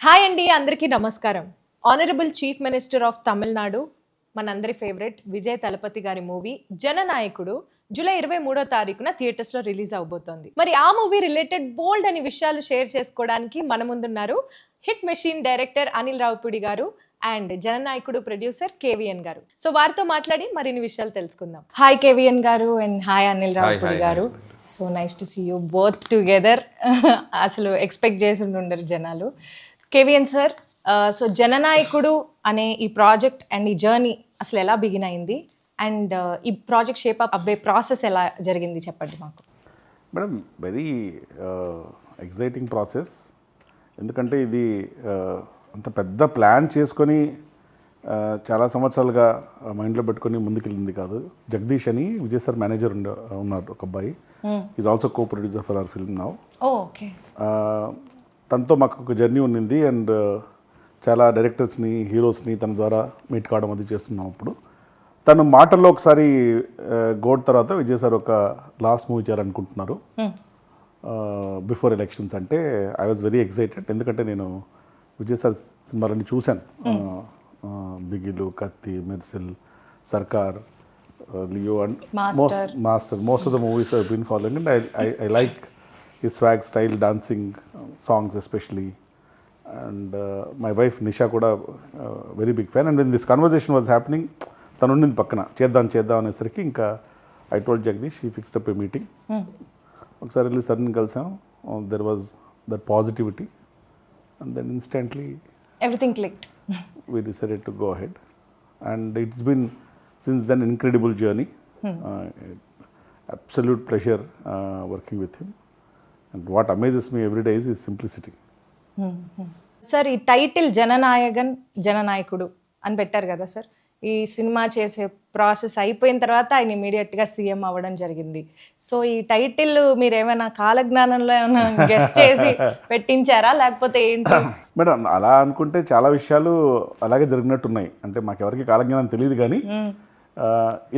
Hi అండి, అందరికీ నమస్కారం. Honourable chief minister of Tamil Nadu, మనందరి ఫేవరెట్ విజయ్ తలపతి గారి మూవీ జననాయకుడు జూలై 23వ తారీఖున థియేటర్స్ లో రిలీజ్ అవబోతోంది. మరి ఆ మూవీ రిలేటెడ్ బోల్డ్ అని విషయాలు షేర్ చేసుకోవడానికి మన ముందున్నారు hit machine director Anil Ravipudi garu and జననాయకుడు producer కేవీఎన్ గారు. సో వారితో మాట్లాడి మరిన్ని విషయాలు తెలుసుకుందాం. హాయ్ కేవీఎన్ గారు and hi Anil Ravipudi garu. So nice to see you both together. అసలు ఎక్స్పెక్ట్ చేసి ఉండరు జనాలు. కేవీఎన్ సార్, సో జననాయకుడు అనే ఈ ప్రాజెక్ట్ అండ్ ఈ జర్నీ అసలు ఎలా బిగిన్ అయింది అండ్ ఈ ప్రాజెక్ట్ షేప్ అప్ అవ్వే ప్రాసెస్ ఎలా జరిగింది చెప్పండి మాకు. Madam, very exciting process. ఎందుకంటే ఇది అంత పెద్ద ప్లాన్ చేసుకొని చాలా సంవత్సరాలుగా మైండ్లో పెట్టుకొని ముందుకెళ్ళింది కాదు. జగదీష్ అని విజయ్ సార్ మేనేజర్ ఉన్నారు, ఒక అబ్బాయి. Is also co producer for hour film now. Okay. తనతో మాకు ఒక జర్నీ ఉన్నింది అండ్ చాలా డైరెక్టర్స్ని, హీరోస్ని తన ద్వారా మీట్ కావడం అది చేస్తున్నాం. అప్పుడు తను మాటల్లో ఒకసారి గోడ్ తర్వాత విజయ్ సార్ ఒక లాస్ట్ మూవీ చేయాలనుకుంటున్నారు బిఫోర్ ఎలక్షన్స్ అంటే ఐ వాజ్ వెరీ ఎక్సైటెడ్. ఎందుకంటే నేను విజయ్ సార్ సినిమాలన్నీ చూశాను. బిగిలు, Kaththi, Mersal, Sarkar, Leo and Master. Most of the movies I been following and I like his swag, style, dancing, songs especially. And my wife Nisha kuda very big fan. And when this conversation was happening, tanu unnindi pakkana cheddam anesariki inka I told Jagdish, he fixed up a meeting. Okkasari velli sudden kalsam, there was that positivity and then instantly everything clicked. We decided to go ahead and it's been since then incredible journey. Absolute pleasure working with him. And what amazes me every day is his simplicity. Sir, ఈ title జననాయకుడు అని పెట్టారు కదా sir. ఈ cinema చేసే process అయిపోయిన తర్వాత ఆయన ఇమీడియట్గా సీఎం అవ్వడం జరిగింది. సో ఈ టైటిల్ మీరు ఏమైనా కాలజ్ఞానంలో ఏమైనా గెస్ చేసి పెట్టించారా లేకపోతే ఏంటి? మేడం, అలా అనుకుంటే చాలా విషయాలు అలాగే జరిగినట్టున్నాయి. అంటే మాకెవరికి కాలజ్ఞానం తెలియదు కానీ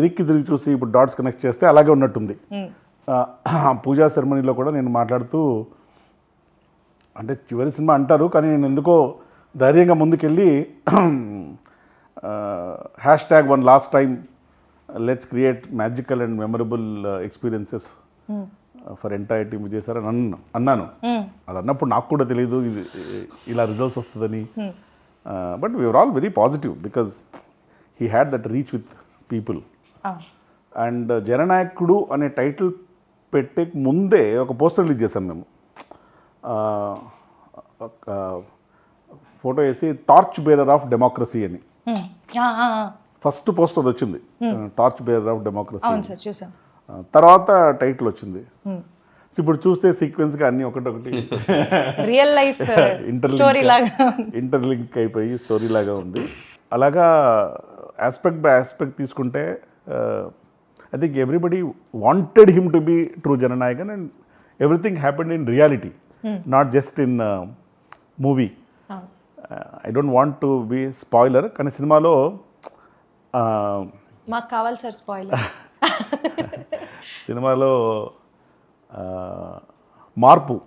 ఇరికి తిరిగి చూసి ఇప్పుడు డాట్స్ కనెక్ట్ చేస్తే అలాగే ఉన్నట్టుంది. పూజా సెరమనీలో కూడా నేను మాట్లాడుతూ, అంటే చివరి సినిమా అంటారు కానీ నేను ఎందుకో ధైర్యంగా ముందుకెళ్ళి #1 last time let's create magical and memorable experiences for entire team Vijay sir అని అన్నాను. అది అన్నప్పుడు నాకు కూడా తెలియదు ఇది ఇలా రిజల్ట్స్ వస్తుందని. But we are all very positive because he had that reach with people. And Jananayakudu అనే టైటిల్ పెట్టే ముందే ఒక పోస్టర్ రిలీజ్ చేశాం మేము. ఒక ఫోటో వేసి టార్చ్ బేరర్ ఆఫ్ డెమోక్రసీ అని ఫస్ట్ పోస్టర్ వచ్చింది. Torch bearer of democracy. తర్వాత టైటిల్ వచ్చింది. ఇప్పుడు చూస్తే సీక్వెన్స్గా అన్ని ఒకటొకటి రియల్ లైఫ్ ఇంటర్లింక్ అయిపోయి స్టోరీ లాగా ఉంది. అలాగా ఆస్పెక్ట్ బై ఆస్పెక్ట్ తీసుకుంటే I think everybody wanted him to be true Jananayakan and everything happened in reality, not just in movie. I don't want to be spoiler, కానీ సినిమాలో మాకు కావాలి sir spoilers. సినిమాలో మార్పు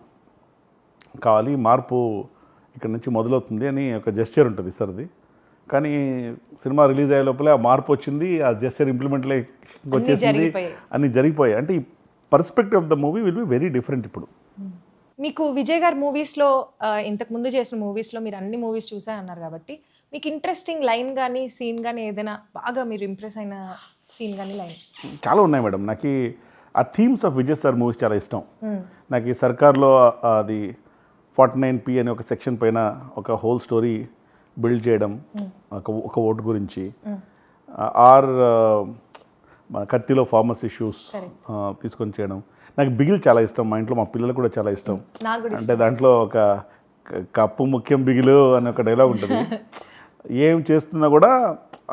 కావాలి, మార్పు ఇక్కడ నుంచి మొదలవుతుంది అని ఒక జెస్చర్ ఉంటుంది సార్ది. కానీ సినిమా రిలీజ్ అయ్యే లోపలే ఆ మార్పు వచ్చింది, ఆ జెస్చర్ ఇంప్లిమెంట్లే వచ్చేసింది, అన్నీ జరిగిపోయాయి. అంటే ఈ perspective of the movie will be very different. ఇప్పుడు మీకు విజయ్ గారి మూవీస్లో, ఇంతకు ముందు చేసిన మూవీస్లో మీరు అన్ని మూవీస్ చూసా అన్నారు కాబట్టి మీకు ఇంట్రెస్టింగ్ లైన్ కానీ సీన్ కానీ ఏదైనా బాగా మీరు ఇంప్రెస్ అయిన సీన్ కానీ లైన్? చాలా ఉన్నాయి మేడం. నాకు ఆ themes of Vijay sir movies చాలా ఇష్టం. నాకు ఈ సర్కార్లో అది 49P అనే ఒక సెక్షన్ పైన ఒక హోల్ స్టోరీ బిల్డ్ చేయడం, ఒక ఓటు గురించి. ఆర్ కత్తిలో ఫార్మర్స్ ఇష్యూస్ తీసుకొని చేయడం. నాకు బిగిల్ చాలా ఇష్టం, మా ఇంట్లో మా పిల్లలు కూడా చాలా ఇష్టం. అంటే దాంట్లో ఒక కప్పు ముఖ్యం బిగిలు అనే ఒక డైలాగ్ ఉంటుంది. ఏం చేస్తున్నా కూడా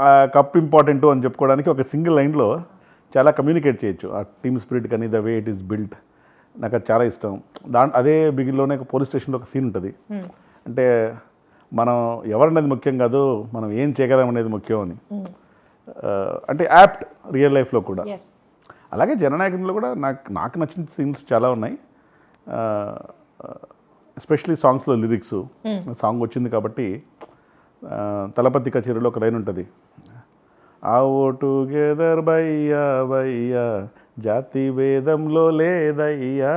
ఆ కప్పు ఇంపార్టెంట్ అని చెప్పుకోవడానికి ఒక సింగిల్ లైన్లో చాలా కమ్యూనికేట్ చేయొచ్చు. ఆ టీమ్ స్పిరిట్ కానీ the way it is build నాకు అది చాలా ఇష్టం. అదే బిగిల్లోనే ఒక పోలీస్ స్టేషన్లో ఒక సీన్ ఉంటుంది. అంటే మనం ఎవరనేది ముఖ్యం కాదు, మనం ఏం చేయగలం అనేది ముఖ్యం అని. అంటే యాప్ట్ రియల్ లైఫ్లో కూడా. అలాగే జననాయకునిలో కూడా నాకు నచ్చిన సీన్స్ చాలా ఉన్నాయి. ఎస్పెషలీ సాంగ్స్లో లిరిక్స్ సాంగ్ వచ్చింది కాబట్టి తలపతి కచేరీలో ఒక లైన్ ఉంటుంది, ఆ ఓ టుగెదర్ బయ్యా బయ్యా జాతి భేదంలో లేదయ్యా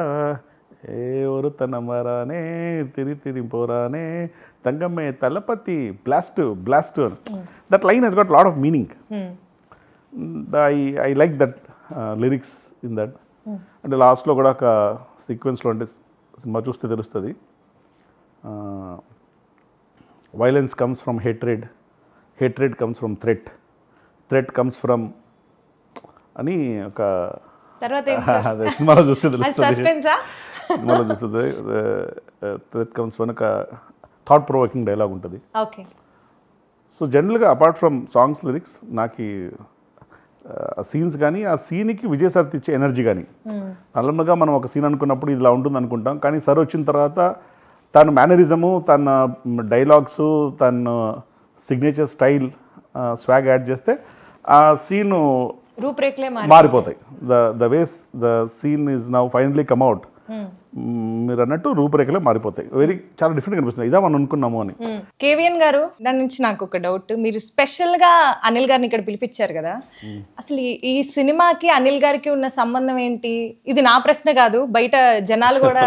ఏ ఒరుతన మరానే తిరిపోరానే తంగమ్మే Thalapathy blast blast that line he's got lot of meaning. I like that lyrics in that. అంటే లాస్ట్లో కూడా ఒక సీక్వెన్స్లో అంటే సినిమా చూస్తే తెలుస్తుంది, violence comes from hatred, hatred comes from threat, threat comes from అని ఒక తర్వాత అదే సినిమాలో చూస్తే తెలుస్తుంది, సస్పెన్సా సినిమాలో చూస్తుంది థ్రెట్ కమ్స్ ఫ్రమ్ ఒక థాట్ ప్రొవోకింగ్ డైలాగ్ ఉంటుంది. ఓకే. సో జనరల్గా అపార్ట్ ఫ్రమ్ సాంగ్స్ లిరిక్స్ నాకు సీన్స్ కానీ ఆ సీన్కి విజయ్ సార్ ఇచ్చే ఎనర్జీ కానీ, నార్మల్గా మనం ఒక సీన్ అనుకున్నప్పుడు ఇలా ఉంటుంది అనుకుంటాం, కానీ సార్ వచ్చిన తర్వాత తన మేనరిజము, తన డైలాగ్స్, తన సిగ్నేచర్ స్టైల్, స్వాగ్ యాడ్ చేస్తే ఆ సీను రూపురేఖలే మారిపోతాయి. The ways the scene is now finally come out, మీరు అన్నట్టు రూపురేఖలే మారిపోతాయి. చాలా డిఫరెంట్ కనిపిస్తుంది, ఇదా మనం అనుకున్నాము అని. కేవీఎన్ గారు, దాని నుంచి నాకు ఒక డౌట్, మీరు స్పెషల్ గా అనిల్ గారిని ఇక్కడ పిలిపించారు కదా, అసలు ఈ సినిమాకి అనిల్ గారికి ఉన్న సంబంధం ఏంటి? ఇది నా ప్రశ్న కాదు, బయట జనాలు కూడా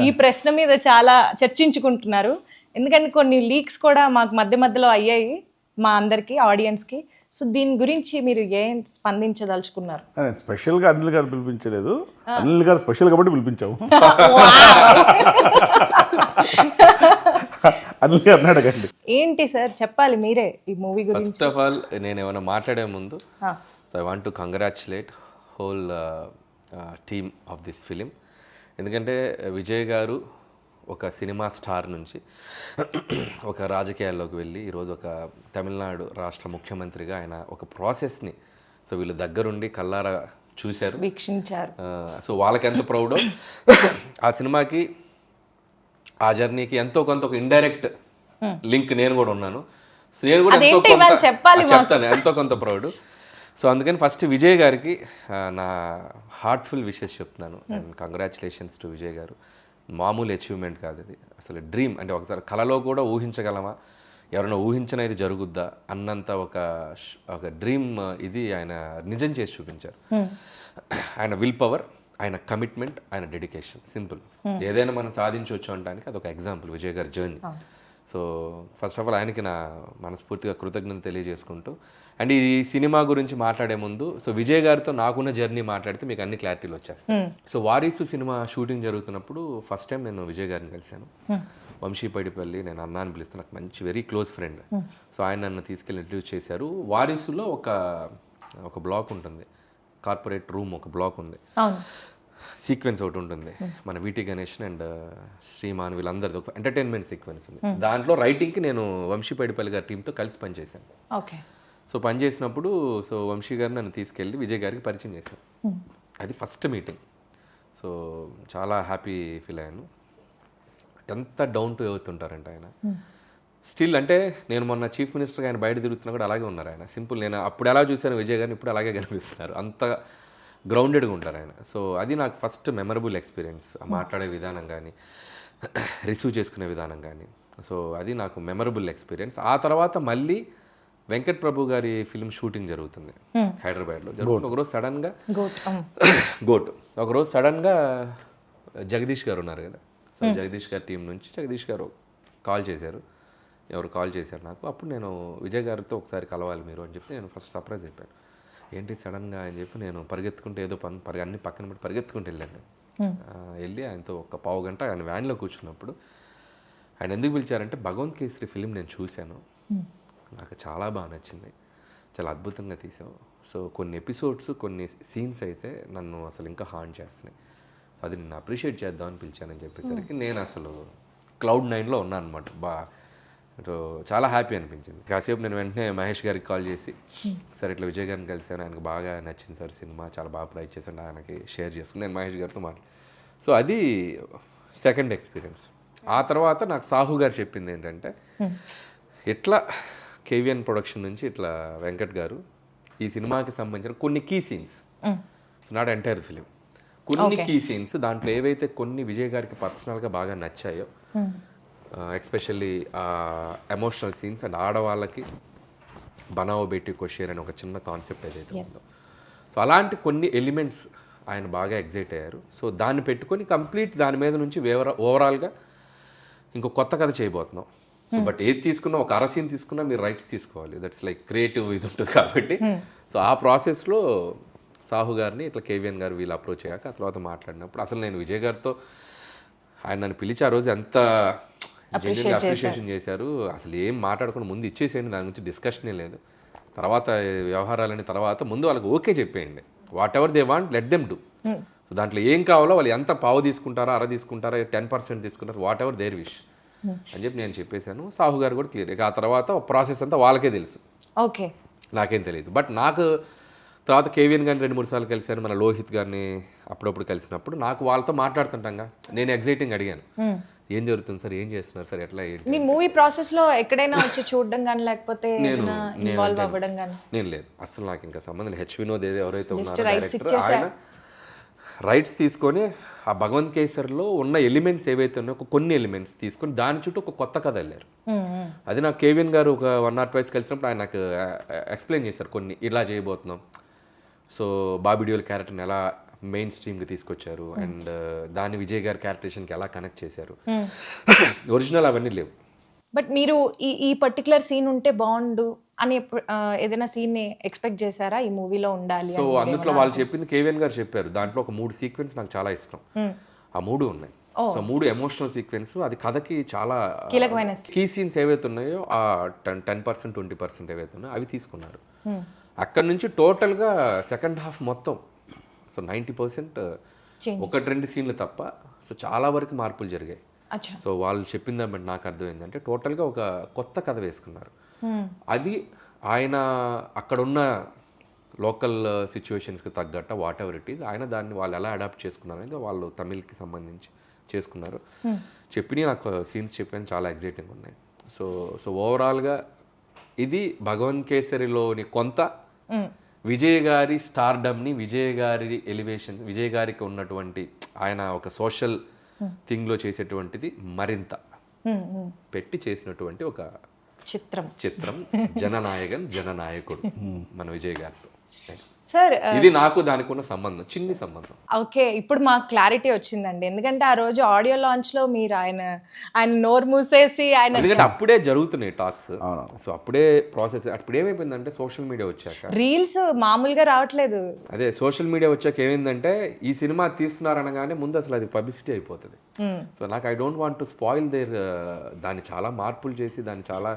ఈ ప్రశ్న మీద చాలా చర్చించుకుంటున్నారు. ఎందుకంటే కొన్ని లీక్స్ కూడా మాకు మధ్య మధ్యలో అయ్యాయి మా అందరికి, ఆడియన్స్ కి. సో దీని గురించి మీరు ఏం స్పందించదలుచుకున్నారు? స్పెషల్గా అనిల్ గారు పిలిపించలేదు, అనిల్ గారు స్పెషల్ కాబట్టి పిలిపించావు. అనిల్ గారు అడగండి. ఏంటి సార్ చెప్పాలి మీరే ఈ మూవీ గురించి. ఫస్ట్ ఆఫ్ ఆల్ నేను ఏమైనా మాట్లాడే ముందు so I want to congratulate whole team of this film. ఎందుకంటే విజయ్ గారు ఒక సినిమా స్టార్ నుంచి ఒక రాజకీయాల్లోకి వెళ్ళి ఈరోజు ఒక తమిళనాడు రాష్ట్ర ముఖ్యమంత్రిగా ఆయన ఒక ప్రాసెస్ని సో వీళ్ళు దగ్గరుండి కల్లారా చూశారు, వీక్షించారు. సో వాళ్ళకి ఎంత ప్రౌడో ఆ సినిమాకి, ఆ జర్నీకి ఎంతో కొంత ఒక ఇండైరెక్ట్ లింక్ నేను కూడా ఉన్నాను. సో నేను కూడా చెప్తాను, ఎంతో కొంత ప్రౌడ్. సో అందుకని ఫస్ట్ విజయ్ గారికి నా హార్ట్ఫుల్ విషెస్ చెప్తున్నాను అండ్ కంగ్రాచులేషన్స్ టు విజయ్ గారు. మామూలు అచీవ్మెంట్ కాదు ఇది, అసలు డ్రీమ్. అంటే ఒకసారి కళలో కూడా ఊహించగలమా, ఎవరైనా ఊహించిన ఇది జరుగుద్దా అన్నంత ఒక డ్రీమ్ ఇది ఆయన నిజం చేసి చూపించారు. ఆయన విల్ పవర్, ఆయన కమిట్మెంట్, ఆయన డెడికేషన్, సింపుల్. ఏదైనా మనం సాధించవచ్చు అనడానికి అదొక ఎగ్జాంపుల్ విజయ్ గారి journey. So first of all ఆయనకి నా మనస్ఫూర్తిగా కృతజ్ఞత తెలియజేసుకుంటూ, అండ్ ఈ సినిమా గురించి మాట్లాడే ముందు సో విజయ్ గారితో నాకున్న జర్నీ మాట్లాడితే మీకు అన్ని క్లారిటీలు వచ్చేస్తాయి. సో వారీసు సినిమా షూటింగ్ జరుగుతున్నప్పుడు ఫస్ట్ టైం నేను విజయ్ గారిని కలిశాను. వంశీపైడిపల్లి, నేను అన్న అని పిలుస్తాను, నాకు మంచి వెరీ క్లోజ్ ఫ్రెండ్. సో ఆయన నన్ను తీసుకెళ్ళి ఇంట్రడ్యూస్ చేశారు. వారీసులో ఒక బ్లాక్ ఉంటుంది, కార్పొరేట్ రూమ్ ఒక బ్లాక్ ఉంది, సీక్వెన్స్ ఒకటి ఉంటుంది. మన వీటి గణేష్ అండ్ శ్రీమాన్ వీళ్ళందరిది ఒక ఎంటర్టైన్మెంట్ సీక్వెన్స్ ఉంది. దాంట్లో రైటింగ్కి నేను వంశీపైడిపల్లి గారి టీంతో కలిసి పనిచేశాను. ఓకే. సో పనిచేసినప్పుడు సో వంశీ గారు నన్ను తీసుకెళ్ళి విజయ్ గారికి పరిచయం చేశారు. అది ఫస్ట్ మీటింగ్. సో చాలా హ్యాపీ ఫీల్ అయ్యాను. ఎంత డౌన్ టు ఎర్త్ ఉంటారంటే ఆయన. స్టిల్ అంటే నేను మొన్న చీఫ్ మినిస్టర్గా ఆయన బయట తిరుగుతున్నా కూడా అలాగే ఉన్నారు ఆయన. సింపుల్, నేను అప్పుడు ఎలా చూశాను విజయ్ గారిని ఇప్పుడు అలాగే కనిపిస్తున్నారు. అంత గ్రౌండెడ్గా ఉంటారు ఆయన. సో అది నాకు ఫస్ట్ మెమరబుల్ ఎక్స్పీరియన్స్. మాట్లాడే విధానం కానీ, రిసీవ్ చేసుకునే విధానం కానీ, సో అది నాకు మెమరబుల్ ఎక్స్పీరియన్స్. ఆ తర్వాత మళ్ళీ వెంకట్ ప్రభు గారి ఫిల్మ్ షూటింగ్ జరుగుతుంది హైదరాబాద్లో. జరుగుతుంది. ఒకరోజు సడన్గా ఒకరోజు సడన్గా జగదీష్ గారు ఉన్నారు కదా, సో జగదీష్ గారి టీం నుంచి జగదీష్ గారు కాల్ చేశారు. ఎవరు కాల్ చేశారు నాకు. అప్పుడు నేను విజయ్ గారితో ఒకసారి కలవాలి మీరు అని చెప్పి నేను ఫస్ట్ సర్ప్రైజ్ అయిపోయాను. ఏంటి సడన్గా అని చెప్పి నేను పరిగెత్తుకుంటే ఏదో అన్ని పక్కన పెట్టి పరిగెత్తుకుంటూ వెళ్ళాను. వెళ్ళి ఆయనతో ఒక పావు గంట ఆయన వ్యాన్లో కూర్చున్నప్పుడు ఆయన ఎందుకు పిలిచారంటే భగవంత్ కేసరి ఫిలిం నేను చూశాను, నాకు చాలా బాగా నచ్చింది, చాలా అద్భుతంగా తీసావు. సో కొన్ని ఎపిసోడ్స్, కొన్ని సీన్స్ అయితే నన్ను అసలు ఇంకా హార్న్ చేస్తున్నాయి. సో అది నేను అప్రిషియేట్ చేద్దామని పిలిచానని చెప్పేసరికి నేను అసలు క్లౌడ్ 9లో ఉన్నాను అనమాట. సో చాలా హ్యాపీ అనిపించింది. కాసేపు నేను వెంటనే మహేష్ గారికి కాల్ చేసి, సార్ ఇట్లా విజయ్ గారిని కలిసాను, ఆయనకు బాగా నచ్చింది సార్ సినిమా, చాలా బాగా ప్రైజ్ చేశాను, ఆయనకి షేర్ చేసుకుని నేను మహేష్ గారితో సో అది సెకండ్ ఎక్స్పీరియన్స్. ఆ తర్వాత నాకు సాహు గారు చెప్పింది ఏంటంటే, ఇట్లా కేవీఎన్ ప్రొడక్షన్ నుంచి ఇట్లా వెంకట్ గారు ఈ సినిమాకి సంబంధించిన కొన్ని key scenes, not entire film, కొన్ని కీ సీన్స్ దాంట్లో ఏవైతే కొన్ని విజయ్ గారికి పర్సనల్గా బాగా నచ్చాయో ఎస్పెషల్లీ ఎమోషనల్ సీన్స్ అండ్ ఆడవాళ్ళకి బనావో బేటీ కోషేర్ అని ఒక చిన్న కాన్సెప్ట్ ఏదైతే ఉందో, సో అలాంటి కొన్ని ఎలిమెంట్స్ ఆయన బాగా ఎగ్జైట్ అయ్యారు. సో దాన్ని పెట్టుకొని కంప్లీట్ దాని మీద నుంచి ఓవరాల్గా ఇంకో కొత్త కథ చేయబోతున్నాం. సో బట్ ఏది తీసుకున్నా, ఒక అరసీన్ తీసుకున్నా మీరు రైట్స్ తీసుకోవాలి, దట్స్ లైక్ క్రియేటివ్ ఇది ఉంటుంది కాబట్టి. సో ఆ ప్రాసెస్లో సాహు గారిని ఇట్లా కేవీఎన్ గారు వీళ్ళు అప్రోచ్ అయ్యాక ఆ తర్వాత మాట్లాడినప్పుడు అసలు నేను విజయ్ గారితో ఆయన నన్ను పిలిచి ఆ రోజు ఎంత అప్రిషియేషన్ చేశారు. అసలు ఏం మాట్లాడకుండా ముందు ఇచ్చేసేయండి, దాని గురించి డిస్కషనే లేదు, తర్వాత వ్యవహారాలని తర్వాత ముందు వాళ్ళకి ఓకే చెప్పేయండి, what ever they want let them do. So దాంట్లో ఏం కావాలో వాళ్ళు ఎంత పావు తీసుకుంటారా, అర తీసుకుంటారా, 10% తీసుకుంటారు, వాట్ ఎవర్ దేర్ విష్ అని చెప్పి నేను చెప్పేశాను. సాహు గారు కూడా క్లియర్. ఇక ఆ తర్వాత ప్రాసెస్ అంతా వాళ్ళకే తెలుసు, ఓకే, నాకేం తెలియదు. బట్ నాకు తర్వాత కేవీఎన్ గారిని 2-3 సార్లు కలిశాను, మన లోహిత్ గారిని అప్పుడప్పుడు కలిసినప్పుడు నాకు వాళ్ళతో మాట్లాడుతుంటాగా నేను ఎగ్జైటింగ్ అడిగాను, ఏం జరుగుతుంది సార్, ఏం చేస్తున్నారు సార్, ఎట్లా ఏంటి. మీ మూవీ ప్రాసెస్ లో ఎక్కడైనా వచ్చి చూడడం కానీ లేకపోతే ఇన్వాల్వ్ అవ్వడం కానీ? నేను లేదు అసలు, నాకు ఇంకా సంబంధం లేదు. హెచ్ వినోద్ ఎవరైతే ఉన్నారో డైరెక్టర్, ఆయన రైట్స్ తీసుకొని ఆ భగవంత్ కేసర్లో ఉన్న ఎలిమెంట్స్ ఏవైతే ఉన్నాయో కొన్ని ఎలిమెంట్స్ తీసుకొని దాని చుట్టూ ఒక కొత్త కథ వెళ్ళారు. అది నాకు కేవీఎన్ గారు ఒక 1 or 2 కలిసినప్పుడు ఆయన నాకు ఎక్స్ప్లెయిన్ చేశారు కొన్ని, ఇలా చేయబోతున్నాం. సో బాబిడియోల్ క్యారెక్టర్ని ఎలా మెయిన్ స్ట్రీమ్కి తీసుకొచ్చారు అండ్ దాన్ని విజయ్ గారి క్యారెక్టరేషన్కి ఎలా కనెక్ట్ చేశారు. ఒరిజినల్ అవన్నీ లేవు. బట్ మీరు ఈ పర్టికులర్ సీన్ ఉంటే బాగుండు అని ఏదైనా సీన్ ని ఎక్స్పెక్ట్ చేశారా ఈ మూవీలో ఉండాలి? సో అందులో వాళ్ళు చెప్పింది కేవీఎన్ గారు చెప్పారు, దాంట్లో ఒక 3 సీక్వెన్స్ నాకు చాలా ఇష్టం. ఆ 3 ఉన్నాయి. సో 3 ఎమోషనల్ సీక్వెన్స్, అది కథకి చాలా కీలకమైన కీ సీన్స్ ఏవైతే ఉన్నాయో ఆ 10% 20% ఏవైతే ఉన్నాయో అవి తీసుకున్నారు. అక్కడ నుంచి టోటల్గా సెకండ్ హాఫ్ మొత్తం సో 90% 1-2 సీన్లు తప్ప సో చాలా వరకు మార్పులు జరిగాయి. సో వాళ్ళు చెప్పిన దాన్ని బట్టి నాకు అర్థమైందంటే టోటల్గా ఒక కొత్త కథ వేసుకున్నారు. అది ఆయన అక్కడున్న లోకల్ సిచ్యువేషన్స్కి తగ్గట్ట వాట్ ఎవర్ ఇట్ ఈస్, ఆయన దాన్ని వాళ్ళు ఎలా అడాప్ట్ చేసుకున్నారు అనేది వాళ్ళు తమిళ్కి సంబంధించి చేసుకున్నారు. చెప్పిన నాకు సీన్స్ చెప్పాను, చాలా ఎగ్జైటింగ్ ఉన్నాయి. సో సో ఓవరాల్గా ఇది భగవంత్ కేసరిలోని కొంత విజయ్ గారి స్టార్డమ్ని, విజయ్ గారి ఎలివేషన్, విజయ్ గారికి ఉన్నటువంటి ఆయన ఒక సోషల్ థింగ్లో చేసేటువంటిది మరింత పెట్టి చేసినటువంటి ఒక చిత్రం జననాయకుడు మన విజయ్ గారితో. సార్ ఇది నాకు దానికి ఉన్న సంబంధం, చిన్ని సంబంధం. ఓకే, ఇప్పుడు మాకు క్లారిటీ వచ్చిందండి. ఎందుకంటే ఆ రోజు ఆడియో లాంచ్ లో మీరు ఆయన నోరు మూసేసి ఆయన, ఎందుకంటే అప్పుడే జరుగుతున్నాయి టాక్స్. సో అప్పుడే ప్రాసెస్, అప్పుడు ఏమైపోయిందంటే సోషల్ మీడియా వచ్చాక రీల్స్ మామూలుగా రావట్లేదు. అదే సోషల్ మీడియా వచ్చాక ఏమైందంటే ఈ సినిమా తీస్తున్నారనగానే ముందు అసలు అది పబ్లిసిటీ అయిపోతుంది. సో నాకు I don't want to spoil there, దాన్ని చాలా మార్పులు చేసి దాన్ని చాలా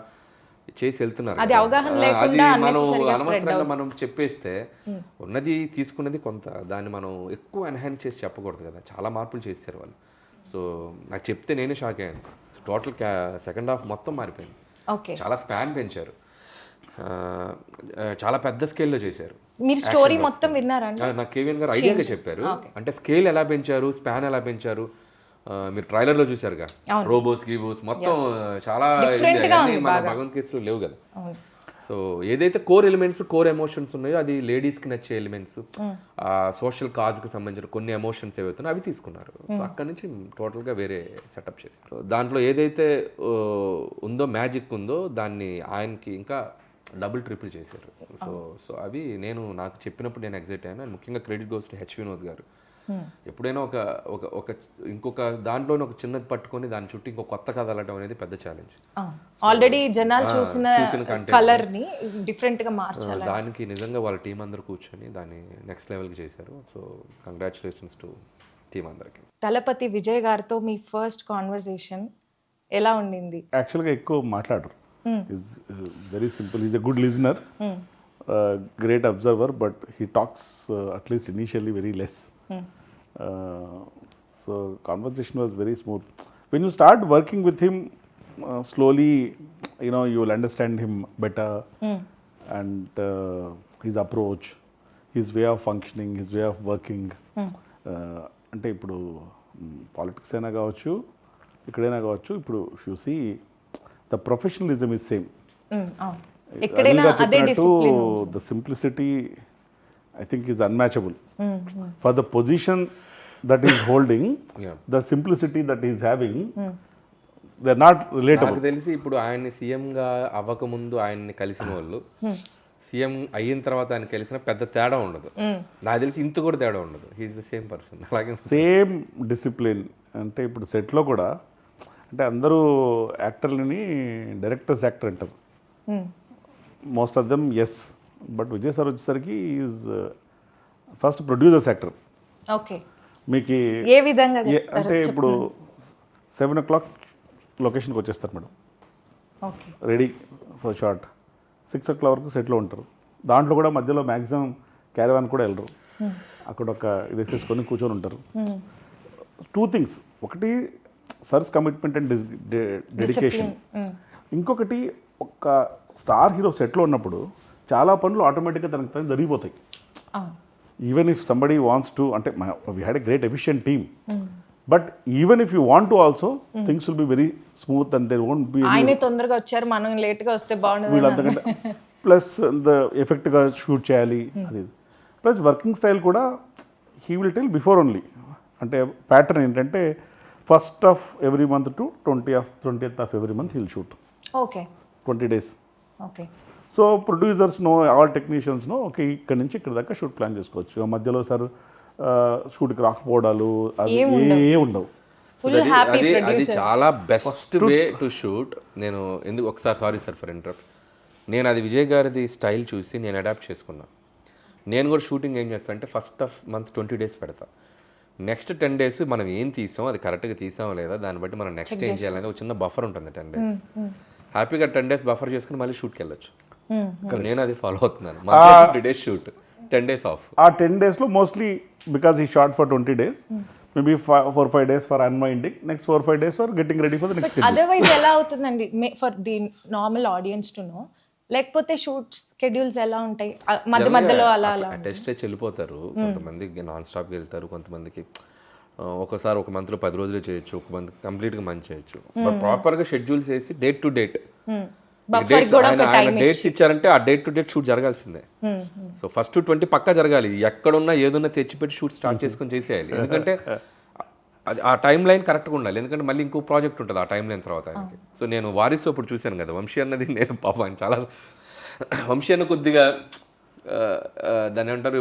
చేసి వెళ్తున్నారు. అది అవగాహన లేకుండా అనవసరంగా మనం చెప్పేస్తే ఉన్నది తీసుకున్నది కొంత, దాన్ని మనం ఎక్కువ ఎన్హాన్స్ చేసి చెప్పకూడదు కదా. చాలా మార్పులు చేశారు వాళ్ళు. సో నాకు చెప్తే నేనే షాక్ అయ్యాను. టోటల్ సెకండ్ హాఫ్ మొత్తం మారిపోయింది. చాలా స్పాన్ పెంచారు, చాలా పెద్ద స్కేల్లో చేశారు. మీరు స్టోరీ మొత్తం విన్నారా? నాకు కేవీఎన్ గారు ఐడియాగా చెప్పారు, అంటే స్కేల్ ఎలా పెంచారు, స్పాన్ ఎలా పెంచారు. మీరు ట్రైలర్లో చూసారుగా, రోబోస్ గీబోస్ మొత్తం చాలా మన భగవంత్ కేసులో లేవు కదా. సో ఏదైతే కోర్ ఎలిమెంట్స్, కోర్ ఎమోషన్స్ ఉన్నాయో అది లేడీస్కి నచ్చే ఎలిమెంట్స్, ఆ సోషల్ కాజ్కి సంబంధించిన కొన్ని ఎమోషన్స్ ఏవైతున్నాయో అవి తీసుకున్నారు. సో అక్కడ నుంచి టోటల్గా వేరే సెటప్ చేశారు. దాంట్లో ఏదైతే ఉందో మ్యాజిక్ ఉందో దాన్ని ఆయనకి ఇంకా డబుల్ ట్రిపుల్ చేశారు. సో సో అవి నాకు చెప్పినప్పుడు నేను ఎగ్జైట్ అయ్యాను. ముఖ్యంగా credit goes to H Vinod గారు. ఎప్పుడైనా ఒక ఇంకొక దాంట్లోనే ఒక చిన్నది పట్టుకొని దాని చుట్టూ ఇంకో కొత్త కథ అలటం అనేది పెద్ద ఛాలెంజ్. ఆల్రెడీ జనాలు చూసిన కలర్ ని డిఫరెంట్ గా మార్చాలి. దానికి నిజంగా వాళ్ళ టీం అందరూ కూర్చొని దాన్ని నెక్స్ట్ లెవెల్కి చేశారు. సో కంగ్రాచులేషన్స్ టు టీం అందరికి. తలపతి విజయ్ గారితో మీ ఫస్ట్ కాన్వర్సేషన్ ఎలా ఉండింది? యాక్చువల్గా ఎక్కువ మాట్లాడరు, is very simple, is a good listener, great observer, but he talks at least initially very less. So conversation was very smooth. When you start working with him, slowly, you will understand him better, and his approach, his way of functioning, his way of working. అంటే ఇప్పుడు politics అయినా కావచ్చు, ఇక్కడైనా కావచ్చు, ఇప్పుడు you see the professionalism is same. The simplicity I think is unmatchable. For the position that he's holding, the simplicity that he's having, they are not relatable. నాకు తెలిసి ఇప్పుడు ఆయన్ని సీఎంగా అవ్వకముందు ఆయన్ని కలిసిన వాళ్ళు సీఎం అయిన తర్వాత ఆయన కలిసిన పెద్ద తేడా ఉండదు. నాకు తెలిసి ఇంత కూడా తేడా ఉండదు. He is the same person. అలాగే సేమ్ డిసిప్లిన్. అంటే ఇప్పుడు సెట్లో కూడా అంటే అందరూ యాక్టర్లని డైరెక్టర్స్ యాక్టర్ అంటారు, most of them yes. But Vijay sir వచ్చేసరికి is first producers actor. Okay, మీకు ఏ విధంగా అంటే ఇప్పుడు 7 o'clock లొకేషన్కి వచ్చేస్తారు madam, okay, ready for shot. 6 o'clock వరకు సెట్లో ఉంటారు. దాంట్లో కూడా మధ్యలో మ్యాక్సిమం క్యారవాన్ కూడా వెళ్ళరు, అక్కడ ఒక ఇది వేసేసుకొని కూర్చొని ఉంటారు. 2 things, ఒకటి సర్స్ కమిట్మెంట్ అండ్ డెడికేషన్. ఇంకొకటి ఒక స్టార్ హీరో సెట్లో ఉన్నప్పుడు చాలా పనులు ఆటోమేటిక్గా తనకు తను జరిగిపోతాయి. Even if somebody wants to, అంటే we had a great efficient team, but even if you want to also things will be very smooth and there won't be ఆయనే తొందరగా వచ్చారు, మనం లేట్గా వస్తే బాగుండదు వీళ్ళంతకంటే ప్లస్ ఎఫెక్ట్గా షూట్ చేయాలి అది. ప్లస్ వర్కింగ్ స్టైల్ కూడా he will tell before only. అంటే ప్యాటర్న్ ఏంటంటే 1st of every month to 20th of every month he'll shoot. Okay, 20 days. Okay. So producers know, all technicians know, okay ఇక్కడ నుంచి ఇక్కడ దాకా shoot plan చేసుకోవచ్చు. మధ్యలో sir షూట్కి రాకపోవడాలు అవి ఏ ఉండవు. ఫుల్ హ్యాపీ అది ప్రొడ్యూసర్. చాలా బెస్ట్ వే టు షూట్. నేను ఎందుకు ఒకసారి సారీ సార్ ఫర్ ఇంటరప్ట్, నేను అది విజయ్ గారిది స్టైల్ చూసి నేను అడాప్ట్ చేసుకున్నా. నేను కూడా షూటింగ్ ఏం చేస్తాను అంటే 1st of month 20 days పెడతా. నెక్స్ట్ 10 days మనం ఏం తీసాం, అది కరెక్ట్గా తీసామో లేదా, దాన్ని బట్టి మనం నెక్స్ట్ ఏం చేయాలనేది ఒక చిన్న బఫర్ ఉంటుంది 10 days. హ్యాపీగా 10 days బఫర్ చేసుకుని మళ్ళీ షూట్కి వెళ్ళొచ్చు. సో నేను అది ఫాలో అవుతున్నాను. 20 days షూట్, 10 days ఆఫ్. ఆ 10 daysలో మోస్ట్లీ బికాస్ ఈ short for 20 days, maybe 4-5 days for unwinding, next 4-5 days for getting ready for the next. Otherwise ఎలా అవుతుందండి for the normal audience to know, లేకపోతే షూట్ షెడ్యూల్స్ ఎలా ఉంటాయి మధ్య మధ్యలో అలా అలా టెస్ట్ వెళ్ళిపోతారు. కొంతమంది నాన్ స్టాప్కి వెళ్తారు, కొంతమందికి ఒకసారి ఒక మంత్లో 10 రోజులే చేయొచ్చు, ఒక మంత్ కంప్లీట్గా మంత్ చేయొచ్చు. బట్ ప్రాపర్గా షెడ్యూల్ చేసి డేట్ టు డేట్ డేట్స్ ఇచ్చారంటే ఆ డేట్ టు డేట్ షూట్ జరగాల్సిందే. సో ఫస్ట్ 20 పక్కా జరగాలి. ఎక్కడున్నా ఏదన్నా తెచ్చిపెట్టి షూట్ స్టార్ట్ చేసుకొని చేసేయాలి. ఎందుకంటే అది ఆ టైం లైన్ కరెక్ట్గా ఉండాలి. ఎందుకంటే మళ్ళీ ఇంకో ప్రాజెక్ట్ ఉంటుంది ఆ టైం లైన్ తర్వాత ఆయనకి. సో నేను వారిసు అప్పుడు చూశాను కదా, వంశీ అన్నది నేను పాపం ఆయన చాలా వంశీ అన్న కొద్దిగా దాన్ని ఏమంటారు,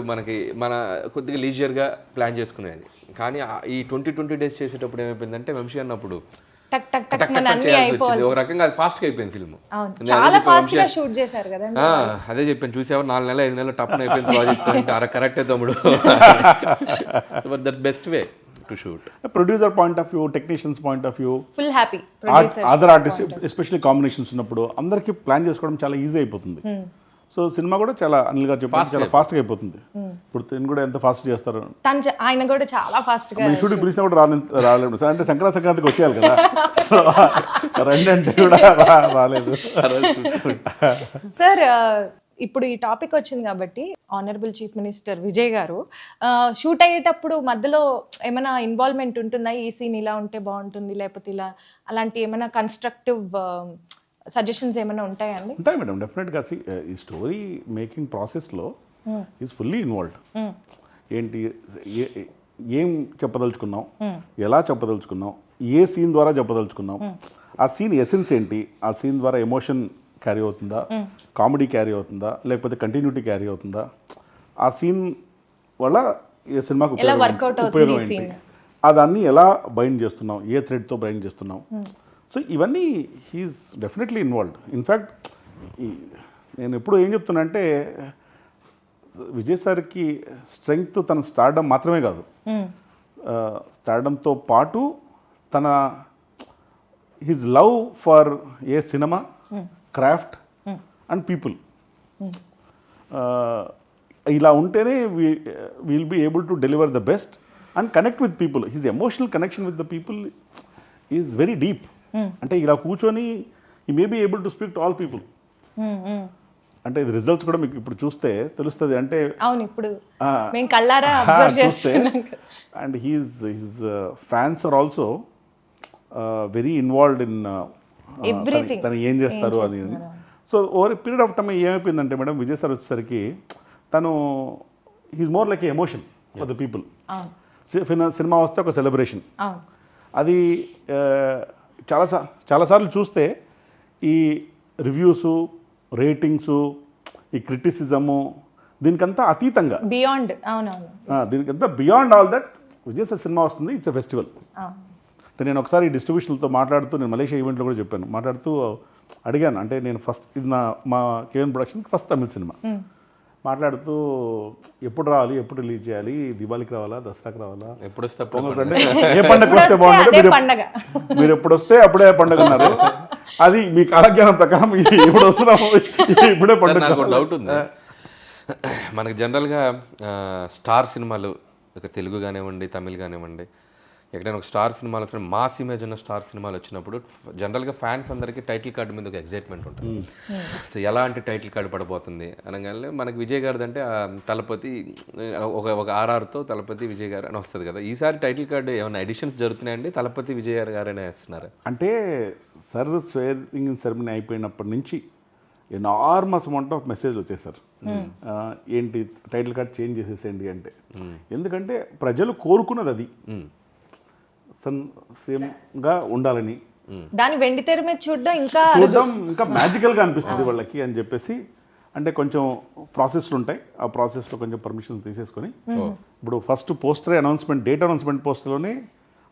మన కొద్దిగా లీజియర్గా ప్లాన్ చేసుకునేది. కానీ ఈ 20 days చేసేటప్పుడు ఏమైపోయిందంటే వంశీ అన్నప్పుడు టక్ టక్ టక్ మన అన్ని అయిపోవాలి. ఒక రకంగా అది ఫాస్ట్గా అయిపోయింది ఫిల్మ్. చాలా ఫాస్ట్ గా షూట్ చేశారు కదా. అదే చెప్పాను, చూసావా 4 నెలలు 5 నెలలు టప్న అయిపోయింది ప్రాజెక్ట్ అంటే అర కరెక్టే తమ్ముడు. But that's best way to shoot. Producer point of view, technicians point of view, full happy. Other artist especially combinations ఉన్నప్పుడు అందరికీ ప్లాన్ చేసుకోవడం చాలా ఈజీ అయిపోతుంది. సో సినిమా కూడా చాలా అనిల్ గారు చెప్పారు చాలా ఫాస్ట్గా అయిపోతుంది. ఇప్పుడు తిని కూడా ఎంత ఫాస్ట్ చేస్తారు, ఆయన కూడా చాలా ఫాస్ట్ గా. షూటింగ్ పిలిచినా కూడా రాలేదు సార్, అంటే సంక్రాంతికి వచ్చేయాలి కదా, రండి అంటే కూడా రాలేదు సార్. ఇప్పుడు ఈ టాపిక్ వచ్చింది కాబట్టి ఆనరబుల్ చీఫ్ మినిస్టర్ విజయ్ గారు షూట్ అయ్యేటప్పుడు మధ్యలో ఏమైనా ఇన్వాల్వ్మెంట్ ఉంటుందా, ఈ సీన్ ఇలా ఉంటే బాగుంటుంది లేకపోతే ఇలా, అలాంటి ఏమైనా కన్స్ట్రక్టివ్ సజెషన్స్ ఏమైనా ఉంటాయండి? ఉంటాయి మేడం, డెఫినెట్గా. ఈ స్టోరీ మేకింగ్ ప్రాసెస్లో ఈజ్ ఫుల్లీ ఇన్వాల్వ్డ్. ఏంటి ఏం చెప్పదలుచుకున్నాం, ఎలా చెప్పదలుచుకున్నాం, ఏ సీన్ ద్వారా చెప్పదలుచుకున్నాం, ఆ సీన్ ఎసెన్స్ ఏంటి, ఆ సీన్ ద్వారా ఎమోషన్ క్యారీ అవుతుందా, కామెడీ క్యారీ అవుతుందా, లేకపోతే కంటిన్యూటీ క్యారీ అవుతుందా, ఆ సీన్ వల్ల ఈ సినిమాకు ఉపయోగం ఏంటి, అదాన్ని ఎలా బైండ్ చేస్తున్నాం, ఏ థ్రెడ్తో బైండ్ చేస్తున్నాం. సో ఇవన్నీ హీఈస్ డెఫినెట్లీ ఇన్వాల్వ్డ్. ఇన్ఫ్యాక్ట్ నేను ఎప్పుడు ఏం చెప్తున్నా అంటే విజయ్ సార్కి స్ట్రెంగ్త్ తన స్టార్డమ్ మాత్రమే కాదు, స్టార్డమ్తో పాటు తన his love for a cinema, craft and people. ఇలా ఉంటేనే will be able to deliver the best and connect with people. His emotional connection with the people is very deep. అంటే ఇలా కూర్చొని ఈ may be able to speak to all people. అంటే ఇది results కూడా మీకు ఇప్పుడు చూస్తే తెలుస్తుంది. అంటే అవును, ఇప్పుడు మేము కళ్ళారా అబ్జర్వ్ చేస్తున్నాం. And his fans are also very involved in everything, తను ఏం చేస్తారు అది. So over period of time ఏమైపోయిందంటే మేడం, విజయ్ సార్ వచ్చేసరికి తను he's more like a emotion for the people. Cinema వస్తే ఒక సెలబ్రేషన్, అది చాలాసార్లు చూస్తే ఈ రివ్యూసు, రేటింగ్సు, ఈ క్రిటిసిజము దీనికంతా అతీతంగా, బియాండ్. అవునవును. దీనికంతా beyond all that Vijay sir సినిమా వస్తుంది, ఇట్స్ ఎ ఫెస్టివల్. అంటే నేను ఒకసారి డిస్ట్రిబ్యూషన్తో మాట్లాడుతూ, నేను మలేషియా ఈవెంట్లో కూడా చెప్పాను, మాట్లాడుతూ అడిగాను, అంటే నేను ఫస్ట్ ఇది మా కేవన్ ప్రొడక్షన్కి ఫస్ట్ తమిళ సినిమా, మాట్లాడుతూ ఎప్పుడు రావాలి, ఎప్పుడు రిలీజ్ చేయాలి, దివాళీకి రావాలా, దసరాకి రావాలా, ఎప్పుడు వస్తే అంటే ఏ పండుగ వస్తే బాగుంటుంది, మీరు ఎప్పుడు వస్తే అప్పుడే పండుగ అన్నారు. అది మీ కాలజ్ఞానం ప్రకారం ఇప్పుడు వస్తున్నాము, ఇప్పుడే పండుగ. నాకు డౌట్ ఉంది, మనకు జనరల్గా స్టార్ సినిమాలు, ఒక తెలుగు కానివ్వండి, తమిళ్ కానివ్వండి, ఎక్కడైనా ఒక స్టార్ సినిమాలు వస్తే మాస్ ఇమేజ్ ఉన్న స్టార్ సినిమాలు వచ్చినప్పుడు జనరల్గా ఫ్యాన్స్ అందరికీ టైటిల్ కార్డు మీద ఒక ఎగ్జైట్మెంట్ ఉంటుంది. సో ఎలాంటి టైటిల్ కార్డు పడబోతుంది అనగానే మనకి విజయ్ గారిది అంటే తలపతి ఒక ఆర్ఆర్తో తలపతి విజయ్ గారు అని వస్తుంది కదా. ఈసారి టైటిల్ కార్డు ఏమైనా ఎడిషన్స్ జరుగుతున్నాయండి, తలపతి విజయ్ గారనే వేస్తున్నారు? అంటే సార్ స్వేరింగ్ సెరమనీ అయిపోయినప్పటి నుంచి ఎనార్మస్ అమౌంట్ ఆఫ్ మెసేజ్ వచ్చేసారు, ఏంటి టైటిల్ కార్డ్ చేంజ్ చేసేసేయండి అంటే. ఎందుకంటే ప్రజలు కోరుకున్నది అది, సేమ్గా ఉండాలని, దాని వెండి తెర మీద చూడడం ఇంకా మ్యాజికల్గా అనిపిస్తుంది వాళ్ళకి అని చెప్పేసి. అంటే కొంచెం ప్రాసెస్లు ఉంటాయి, ఆ ప్రాసెస్లో కొంచెం పర్మిషన్ తీసేసుకొని ఇప్పుడు first poster announcement, date announcement పోస్టర్లోనే